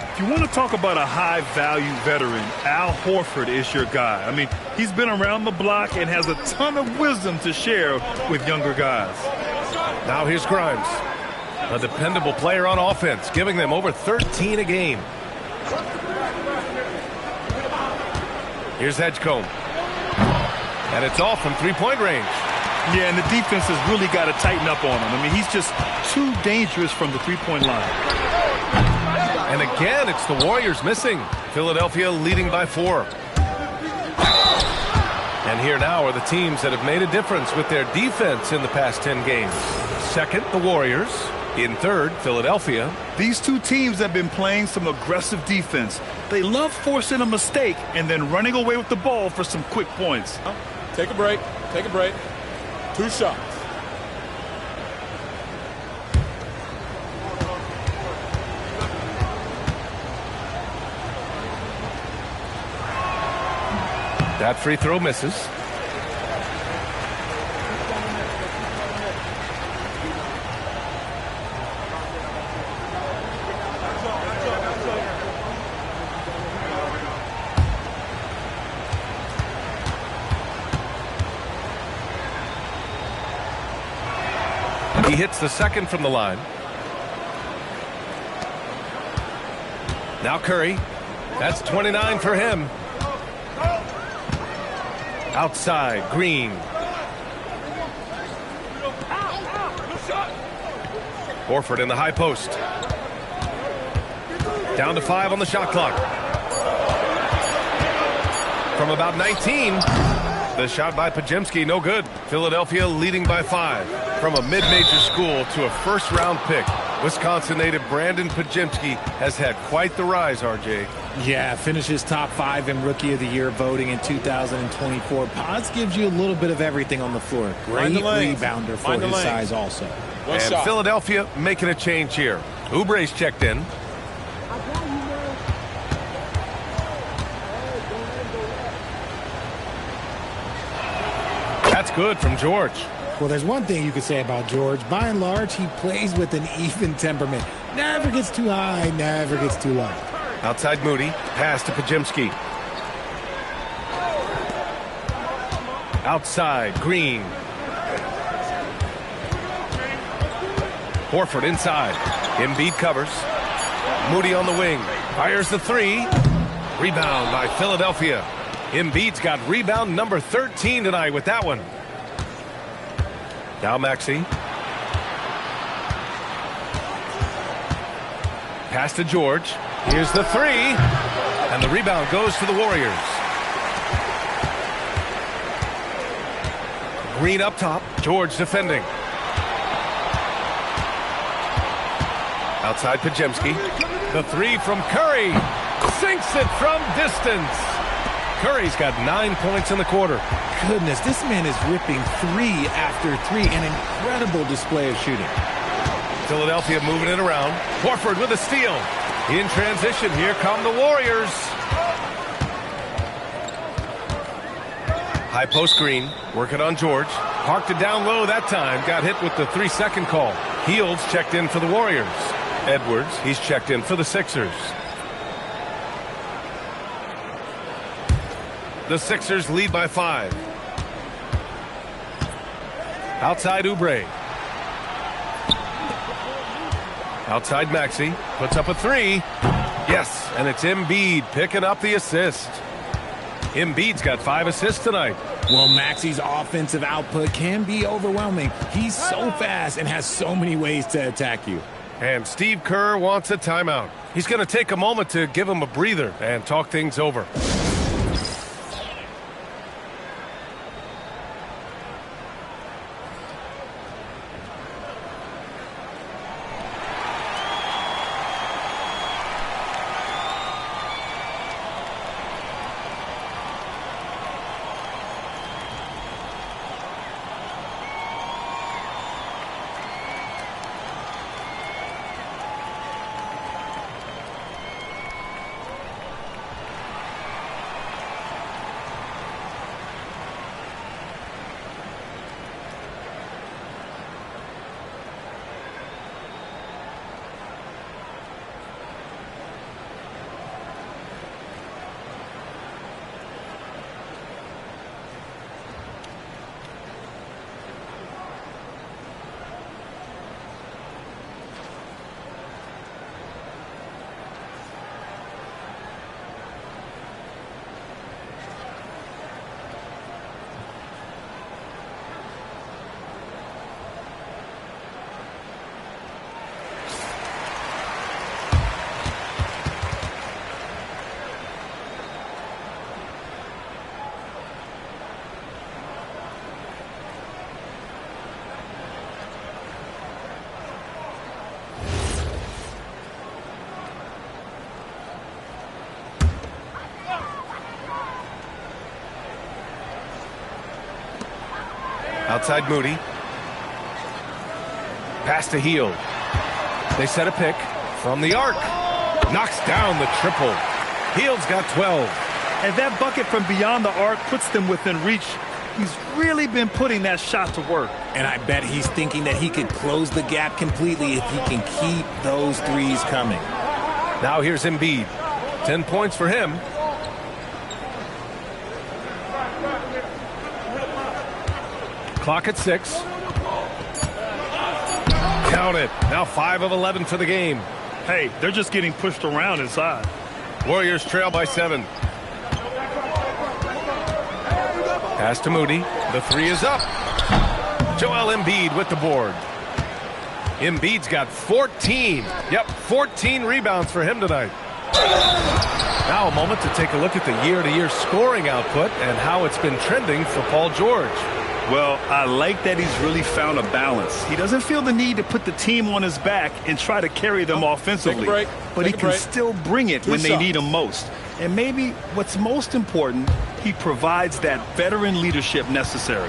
If you want to talk about a high-value veteran, Al Horford is your guy. I mean, he's been around the block and has a ton of wisdom to share with younger guys. Now here's Grimes, a dependable player on offense, giving them over 13 a game. Here's Edgecombe. And it's off from three-point range. Yeah, and the defense has really got to tighten up on him. I mean, he's just too dangerous from the three-point line. And again, it's the Warriors missing. Philadelphia leading by 4. And here now are the teams that have made a difference with their defense in the past 10 games. Second, the Warriors. In third, Philadelphia. These two teams have been playing some aggressive defense. They love forcing a mistake and then running away with the ball for some quick points. Take a break. Take a break. 2 shots. That free throw misses. He hits the second from the line. Now Curry. That's 29 for him. Outside, Green. Horford in the high post. Down to 5 on the shot clock. From about 19. The shot by Pajemski, no good. Philadelphia leading by 5. From a mid-major school to a first-round pick, Wisconsin native Brandon Pajemski has had quite the rise, RJ. Yeah, finishes top 5 in Rookie of the Year voting in 2024. Pods gives you a little bit of everything on the floor. Great rebounder for his size also. And Philadelphia making a change here. Oubre's checked in. That's good from George. Well, there's one thing you could say about George. By and large, he plays with an even temperament. Never gets too high, never gets too low. Outside Moody. Pass to Pajemski. Outside Green. Horford inside. Embiid covers. Moody on the wing. Fires the 3. Rebound by Philadelphia. Embiid's got rebound number 13 tonight with that one. Now Maxey. Pass to George. Here's the 3. And the rebound goes to the Warriors. Green up top. George defending. Outside Pajemski. The three from Curry. Sinks it from distance. Curry's got 9 points in the quarter. Goodness, this man is ripping 3 after 3. An incredible display of shooting. Philadelphia moving it around. Horford with a steal. In transition, here come the Warriors. High post Green, working on George. Parked it down low that time. Got hit with the 3-second call. Fields checked in for the Warriors. Edwards, he's checked in for the Sixers. The Sixers lead by 5. Outside Oubre. Outside Maxey. Puts up a 3. Yes, and it's Embiid picking up the assist. Embiid's got 5 assists tonight. Well, Maxey's offensive output can be overwhelming. He's so fast and has so many ways to attack you. And Steve Kerr wants a timeout. He's going to take a moment to give him a breather and talk things over. Outside Moody. Pass to Hield. They set a pick from the arc. Knocks down the triple. Hield's got 12. And that bucket from beyond the arc puts them within reach. He's really been putting that shot to work. And I bet he's thinking that he could close the gap completely if he can keep those threes coming. Now here's Embiid. 10 points for him. Clock at 6. Count it. Now 5 of 11 for the game. Hey, they're just getting pushed around inside. Warriors trail by 7. Pass to Moody. The 3 is up. Joel Embiid with the board. Embiid's got 14. Yep, 14 rebounds for him tonight. Now a moment to take a look at the year-to-year scoring output and how it's been trending for Paul George. Well, I like that he's really found a balance. He doesn't feel the need to put the team on his back and try to carry them offensively. But he can still bring it when they need him most. And maybe what's most important, he provides that veteran leadership necessary.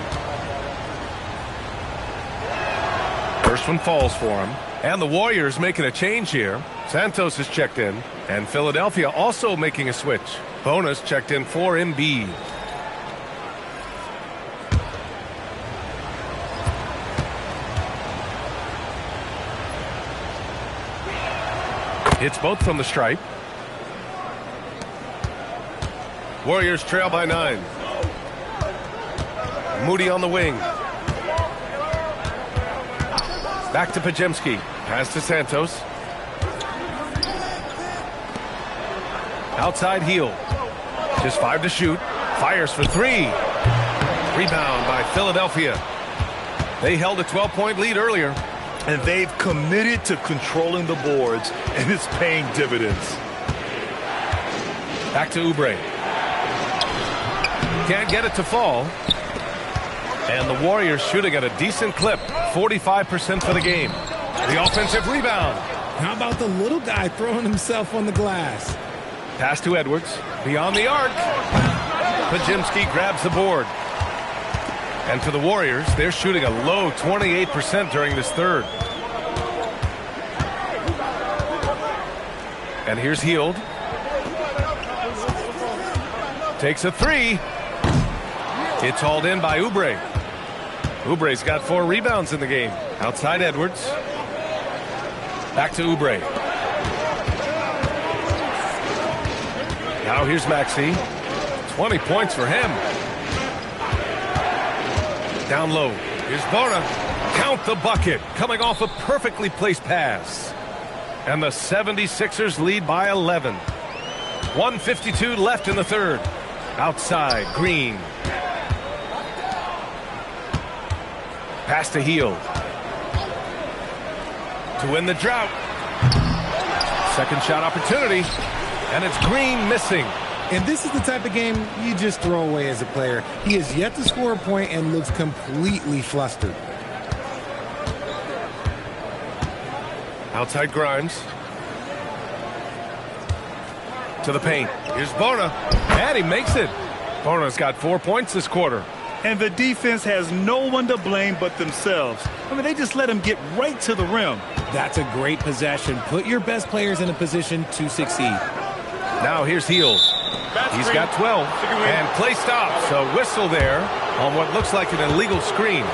First one falls for him. And the Warriors making a change here. Santos is checked in. And Philadelphia also making a switch. Bonus checked in for Embiid. Hits both from the stripe. Warriors trail by 9. Moody on the wing. Back to Pajemski. Pass to Santos. Outside Hield. Just 5 to shoot. Fires for 3. Rebound by Philadelphia. They held a 12-point lead earlier. And they've committed to controlling the boards, and it's paying dividends. Back to Oubre. Can't get it to fall. And the Warriors shooting at a decent clip, 45% for the game. The offensive rebound. How about the little guy throwing himself on the glass? Pass to Edwards. Beyond the arc. Podziemski grabs the board. And for the Warriors, they're shooting a low 28% during this third. And here's Hield. Takes a three. It's hauled in by Oubre. Oubre's got 4 rebounds in the game. Outside Edwards. Back to Oubre. Now here's Maxey. 20 points for him. Down low. Here's Bona. Count the bucket. Coming off a perfectly placed pass. And the 76ers lead by 11. 1:52 left in the third. Outside, Green. Pass to Hield. To win the drought. Second shot opportunity. And it's Green missing. And this is the type of game you just throw away as a player. He has yet to score a point and looks completely flustered. Outside Grimes. To the paint. Here's Bona. And he makes it. Bona's got 4 points this quarter. And the defense has no one to blame but themselves. I mean, they just let him get right to the rim. That's a great possession. Put your best players in a position to succeed. Now here's Hield. He's got 12. And play stops. A whistle there on what looks like an illegal screen.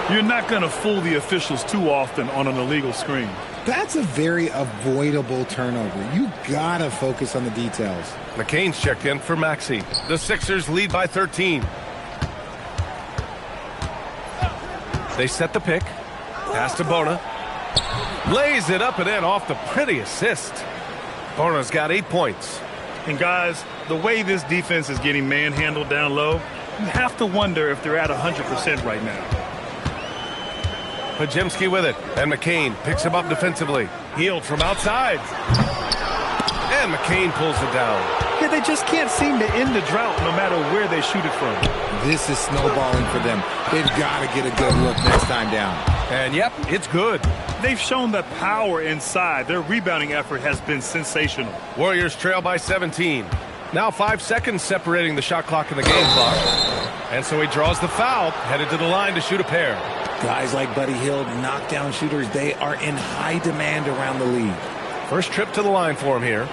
You're not going to fool the officials too often on an illegal screen. That's a very avoidable turnover. You got to focus on the details. McCain's checked in for Maxey. The Sixers lead by 13. They set the pick. Pass to Bona. Lays it up and in off the pretty assist. Bona's got 8 points. And guys, the way this defense is getting manhandled down low, you have to wonder if they're at 100% right now. Podziemski with it. And McCain picks him up defensively. Hield from outside. And McCain pulls it down. Yeah, they just can't seem to end the drought no matter where they shoot it from. This is snowballing for them. They've got to get a good look next time down. And yep, it's good. They've shown the power inside. Their rebounding effort has been sensational. Warriors trail by 17. Now 5 seconds separating the shot clock and the game clock. And so he draws the foul, headed to the line to shoot a pair. Guys like Buddy Hield, knockdown shooters, they are in high demand around the league. First trip to the line for him here.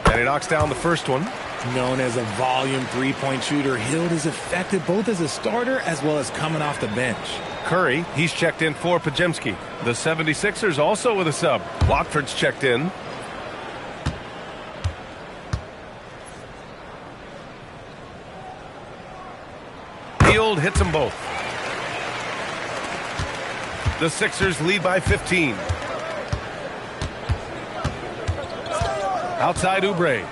And he knocks down the first one. Known as a volume three-point shooter, Hield is effective both as a starter as well as coming off the bench. Curry, he's checked in for Podziemski. The 76ers also with a sub. Watford's checked in. Hield hits them both. The Sixers lead by 15. Outside Oubre.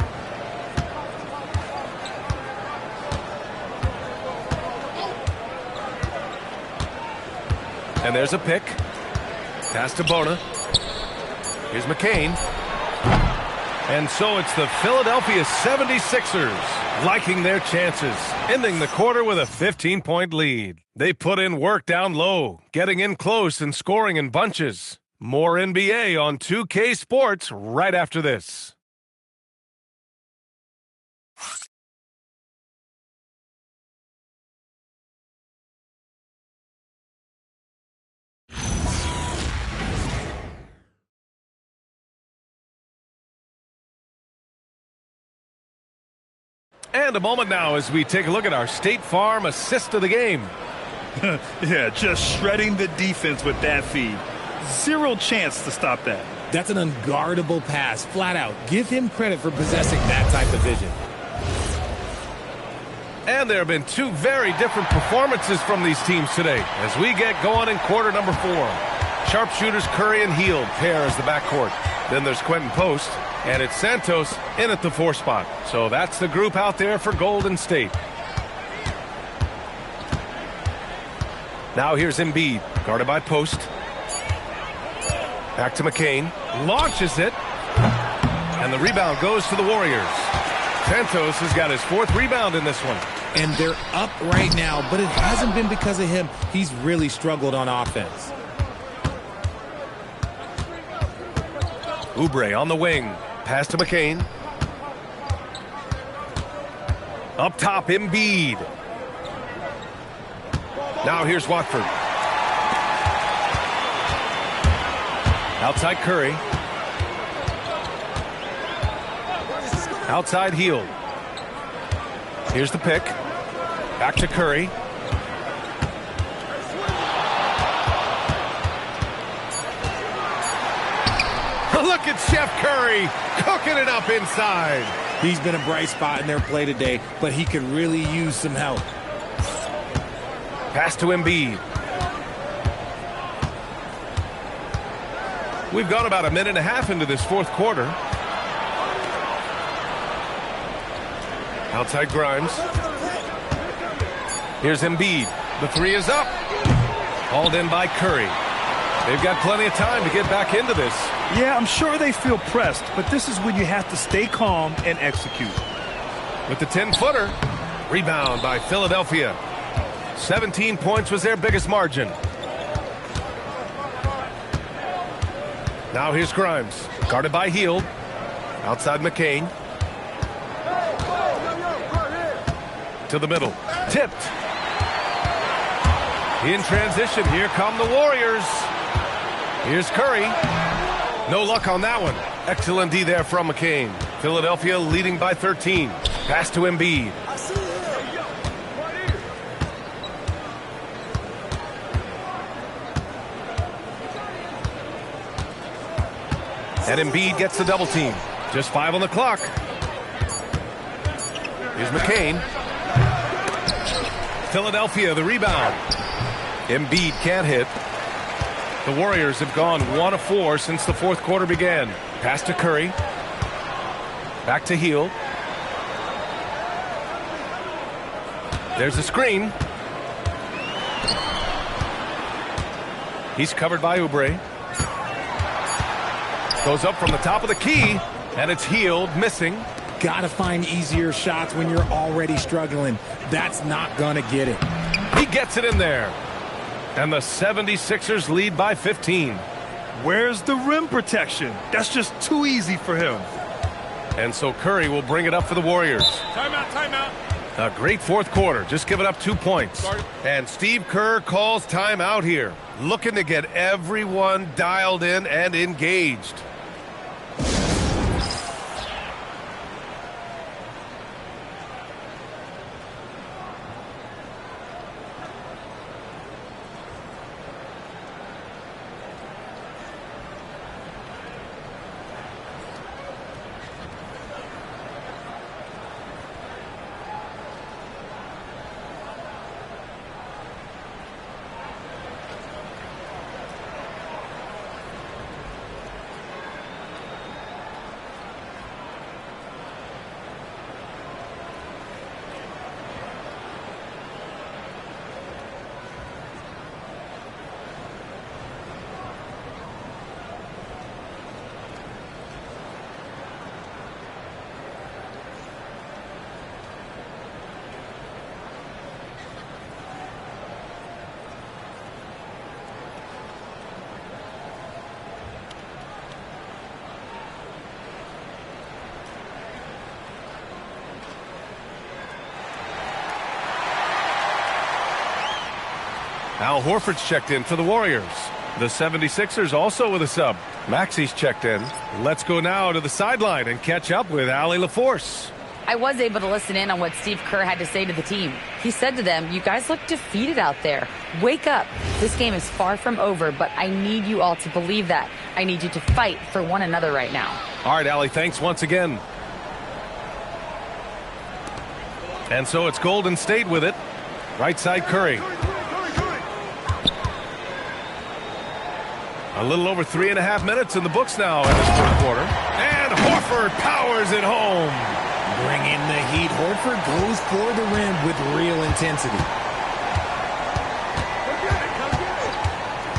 And there's a pick. Pass to Bona. Here's McCain. And so it's the Philadelphia 76ers liking their chances, ending the quarter with a 15-point lead. They put in work down low, getting in close and scoring in bunches. More NBA on 2K Sports right after this. And a moment now as we take a look at our State Farm assist of the game. Yeah, just shredding the defense with that feed. Zero chance to stop that. That's an unguardable pass, flat out. Give him credit for possessing that type of vision. And there have been two very different performances from these teams today as we get going in quarter number 4. Sharpshooters Curry and Hield pair as the backcourt. Then there's Quentin Post, and it's Santos in at the 4 spot. So that's the group out there for Golden State. Now here's Embiid, guarded by Post. Back to McCain, launches it, and the rebound goes to the Warriors. Santos has got his 4th rebound in this one. And they're up right now, but it hasn't been because of him. He's really struggled on offense. Oubre on the wing. Pass to McCain. Up top, Embiid. Now here's Watford. Outside Curry. Outside Hield. Here's the pick. Back to Curry. Look at Chef Curry cooking it up inside. He's been a bright spot in their play today, but he could really use some help. Pass to Embiid. We've gone about a minute and a half into this 4th quarter. Outside Grimes. Here's Embiid. The 3 is up. Hauled in by Curry. They've got plenty of time to get back into this. Yeah, I'm sure they feel pressed, but this is when you have to stay calm and execute. With the 10-footer, rebound by Philadelphia. 17 points was their biggest margin. Now here's Grimes, guarded by Hield. Outside McCain. To the middle. Tipped. In transition, here come the Warriors. Here's Curry. No luck on that one. Excellent D there from McCain. Philadelphia leading by 13. Pass to Embiid. And Embiid gets the double team. Just 5 on the clock. Here's McCain. Philadelphia, the rebound. Embiid can't hit. The Warriors have gone 1 of 4 since the 4th quarter began. Pass to Curry. Back to Hield. There's a screen. He's covered by Oubre. Goes up from the top of the key, and it's Hield missing. Gotta find easier shots when you're already struggling. That's not gonna get it. He gets it in there. And the 76ers lead by 15. Where's the rim protection? That's just too easy for him. And so Curry will bring it up for the Warriors. Timeout, timeout. A great 4th quarter, just giving up 2 points. And Steve Kerr calls timeout here, looking to get everyone dialed in and engaged. Al Horford's checked in for the Warriors. The 76ers also with a sub. Maxi's checked in. Let's go now to the sideline and catch up with Allie LaForce. I was able to listen in on what Steve Kerr had to say to the team. He said to them, "You guys look defeated out there. Wake up. This game is far from over, but I need you all to believe that. I need you to fight for one another right now." All right, Allie, thanks once again. And so it's Golden State with it. Right side Curry. A little over 3.5 minutes in the books now in this fourth quarter. And Horford powers it home. Bring in the heat. Horford goes for the rim with real intensity.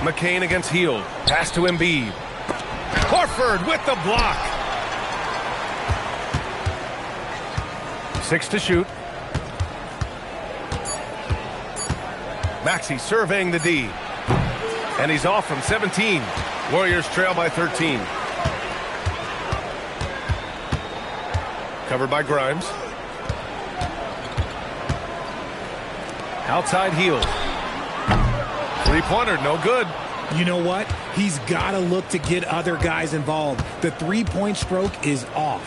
McCain against Hield. Pass to Embiid. Horford with the block. 6 to shoot. Maxey surveying the D. And he's off from 17. Warriors trail by 13. Covered by Grimes. Outside Hield. Three-pointer, no good. You know what? He's got to look to get other guys involved. The three-point stroke is off.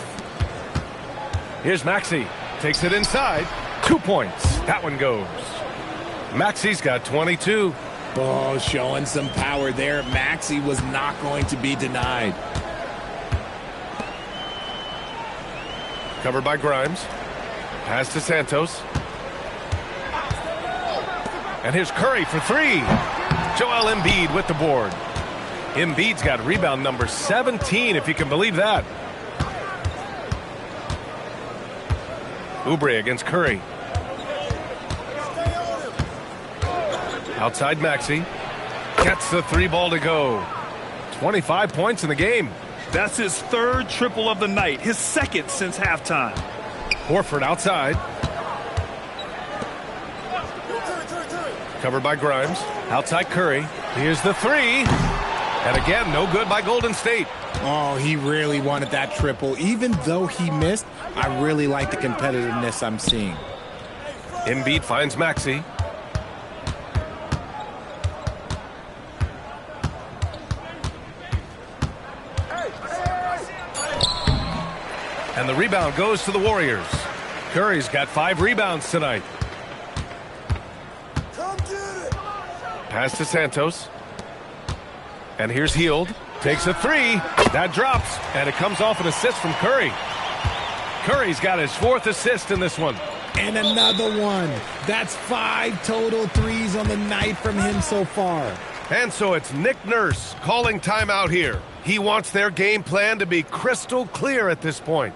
Here's Maxey. Takes it inside. 2 points. That one goes. Maxey's got 22. Oh, showing some power there. Maxey was not going to be denied. Covered by Grimes. Pass to Santos. And here's Curry for 3. Joel Embiid with the board. Embiid's got rebound number 17, if you can believe that. Oubre against Curry. Outside Maxey. Gets the 3 ball to go. 25 points in the game. That's his third triple of the night, his second since halftime. Horford outside. Covered by Grimes. Outside Curry. Here's the 3. And again, no good by Golden State. Oh, he really wanted that triple. Even though he missed, I really like the competitiveness I'm seeing. Embiid finds Maxey. And the rebound goes to the Warriors. Curry's got 5 rebounds tonight. Pass to Santos. And here's Hield. Takes a 3. That drops. And it comes off an assist from Curry. Curry's got his 4th assist in this one. And another one. That's 5 total threes on the night from him so far. And so it's Nick Nurse calling timeout here. He wants their game plan to be crystal clear at this point.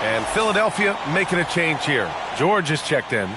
And Philadelphia making a change here. George is checked in.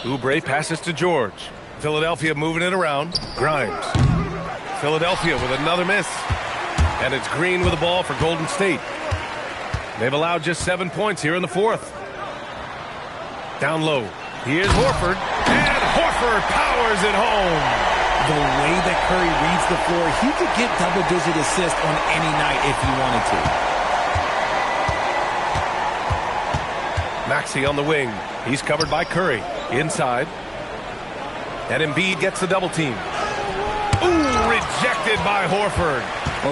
Oubre passes to George. Philadelphia moving it around. Grimes. Philadelphia with another miss. And it's Green with the ball for Golden State. They've allowed just 7 points here in the 4th. Down low. Here's Horford. And Horford powers it home. The way that Curry reads the floor, he could get double-digit assists on any night if he wanted to. Maxey on the wing. He's covered by Curry. Inside. And Embiid gets the double team. Ooh, rejected by Horford.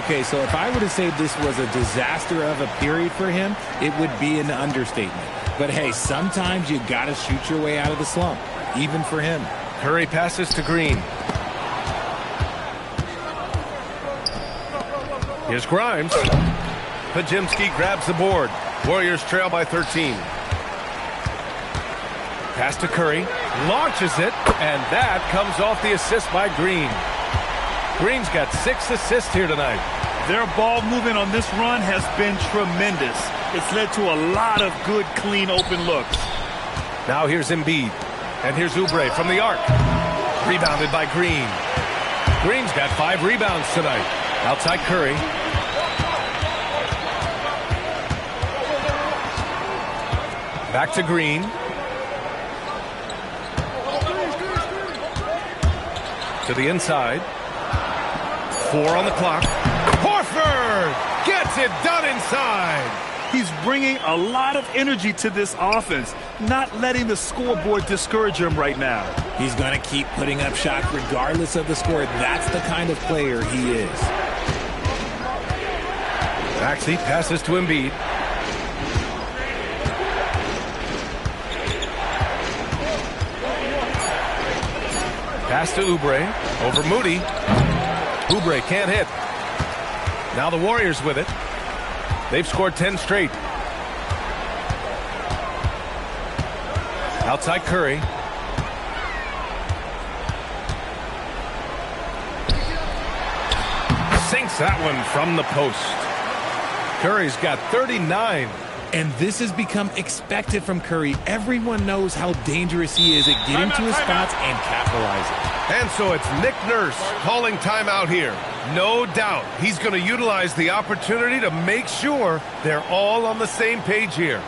Okay, so if I were to say this was a disaster of a period for him, it would be an understatement. But hey, sometimes you got to shoot your way out of the slump, even for him. Curry passes to Green. Here's Grimes. Pajimski grabs the board. Warriors trail by 13. Pass to Curry. Launches it, and that comes off the assist by Green. Green's got 6 assists here tonight. Their ball movement on this run has been tremendous. It's led to a lot of good, clean, open looks. Now here's Embiid. And here's Oubre from the arc. Rebounded by Green. Green's got 5 rebounds tonight. Outside Curry. Back to Green. To the inside. 4 on the clock. Horford gets it done inside. He's bringing a lot of energy to this offense, not letting the scoreboard discourage him right now. He's going to keep putting up shots regardless of the score. That's the kind of player he is. Maxey passes to Embiid. Pass to Oubre. Over Moody. Oubre can't hit. Now the Warriors with it. They've scored 10 straight. Outside Curry. Sinks that one from the post. Curry's got 39. And this has become expected from Curry. Everyone knows how dangerous he is at getting to his spots and capitalizing. And so it's Nick Nurse calling timeout here. No doubt he's going to utilize the opportunity to make sure they're all on the same page here.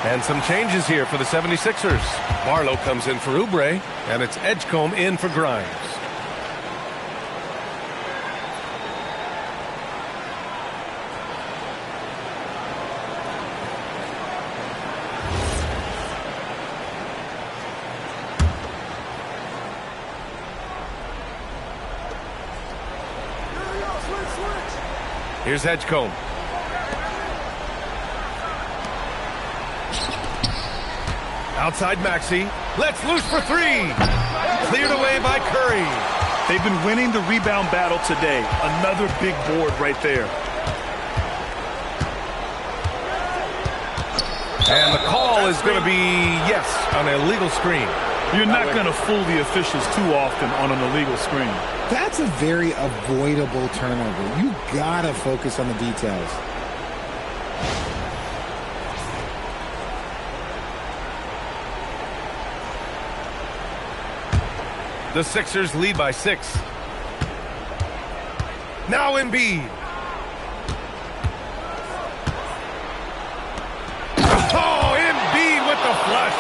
And some changes here for the 76ers. Barlow comes in for Oubre, and it's Edgecombe in for Grimes. Here's Edgecombe. Outside Maxey. Let's loose for 3. Cleared away by Curry. They've been winning the rebound battle today. Another big board right there. And the call is going to be, yes, an illegal screen. You're not going to fool the officials too often on an illegal screen. That's a very avoidable turnover. You got to focus on the details. The Sixers lead by 6. Now Embiid. Oh, Embiid with the flush.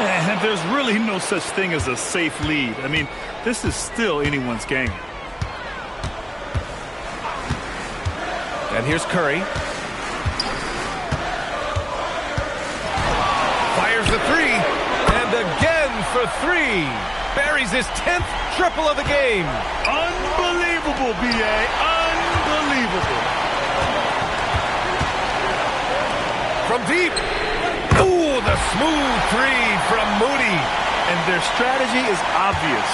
And there's really no such thing as a safe lead. I mean, this is still anyone's game. And here's Curry. Fires the 3. And again for 3. Buries his 10th triple of the game. Unbelievable, B.A. Unbelievable. From deep. Ooh, the smooth 3 from Moody. And their strategy is obvious.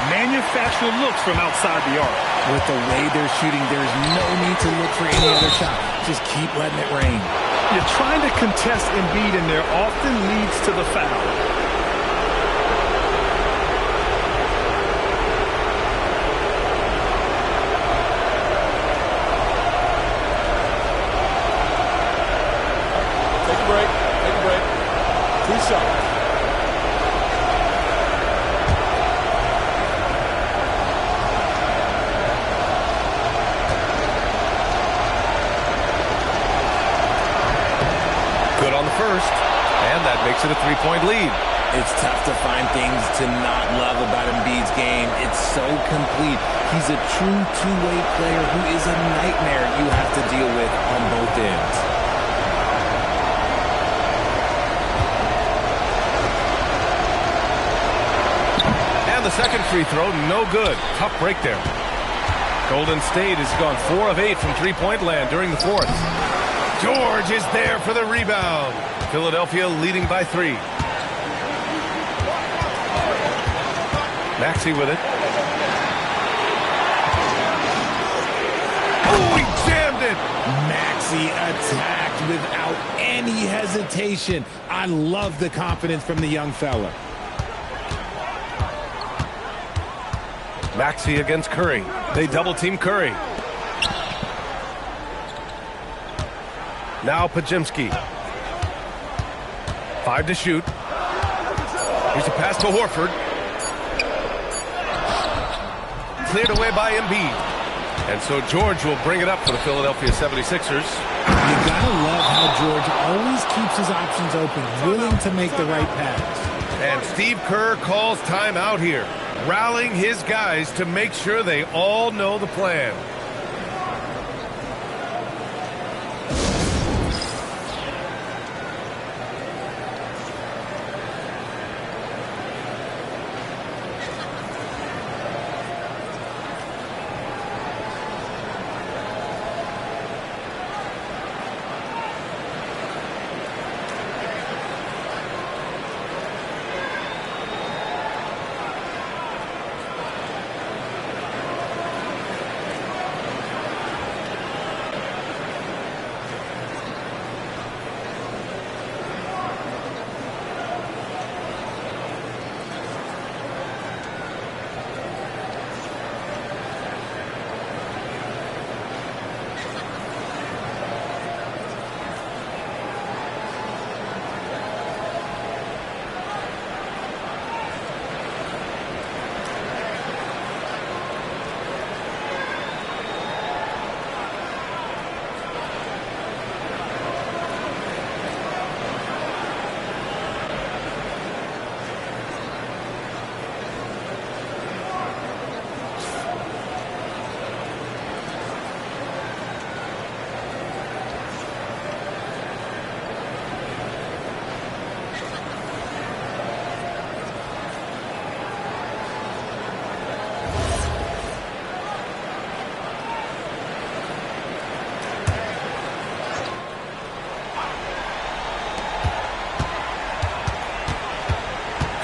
Manufacture looks from outside the arc. With the way they're shooting, there's no need to look for any other shot. Just keep letting it rain. You're trying to contest Embiid, and there often leads to the foul. Take a break. Take a break. 2 shots. Good on the first, and that makes it a 3-point lead. It's tough to find things to not love about Embiid's game. It's so complete. He's a true two-way player who is a nightmare you have to deal with on both ends. And the second free throw, no good. Tough break there. Golden State has gone 4 of 8 from three-point land during the fourth. George is there for the rebound. Philadelphia leading by 3. Maxey with it. Oh, he jammed it. Maxey attacked without any hesitation. I love the confidence from the young fella. Maxey against Curry. They double-team Curry. Now Pajemski. 5 to shoot. Here's a pass to Horford. Cleared away by Embiid. And so George will bring it up for the Philadelphia 76ers. You gotta love how George always keeps his options open, willing to make the right pass. And Steve Kerr calls timeout here, rallying his guys to make sure they all know the plan.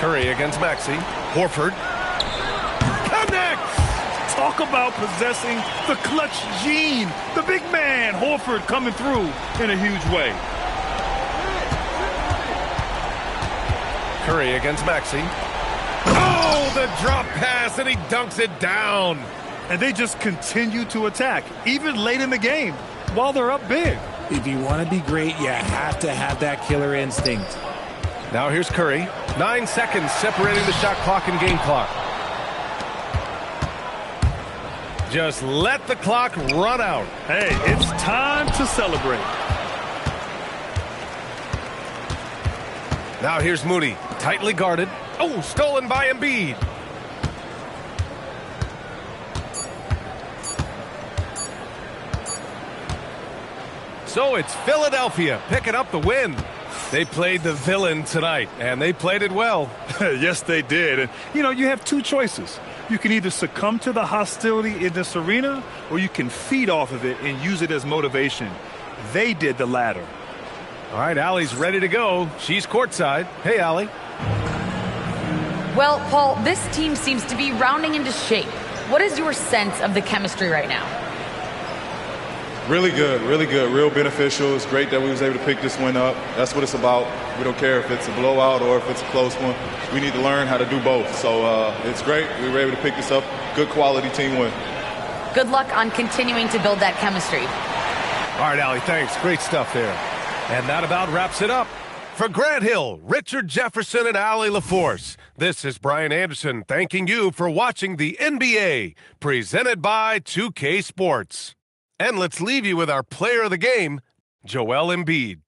Curry against Maxey. Horford connects. Talk about possessing the clutch gene. The big man, Horford, coming through in a huge way. Curry against Maxey. Oh, the drop pass, and he dunks it down. And they just continue to attack, even late in the game, while they're up big. If you want to be great, you have to have that killer instinct. Now here's Curry. 9 seconds separating the shot clock and game clock. Just let the clock run out. Hey, it's time to celebrate. Now here's Moody. Tightly guarded. Oh, stolen by Embiid. So it's Philadelphia picking up the win. They played the villain tonight, and they played it well. Yes, they did. And, you have two choices. You can either succumb to the hostility in this arena, or you can feed off of it and use it as motivation. They did the latter. All right, Allie's ready to go. She's courtside. Hey, Allie. Well, Paul, this team seems to be rounding into shape. What is your sense of the chemistry right now? Really good, real beneficial. It's great that we was able to pick this one up. That's what it's about. We don't care if it's a blowout or if it's a close one. We need to learn how to do both. So it's great. We were able to pick this up. Good quality team win. Good luck on continuing to build that chemistry. All right, Allie, thanks. Great stuff there. And that about wraps it up. For Grant Hill, Richard Jefferson, and Allie LaForce, this is Brian Anderson thanking you for watching the NBA, presented by 2K Sports. And let's leave you with our player of the game, Joel Embiid.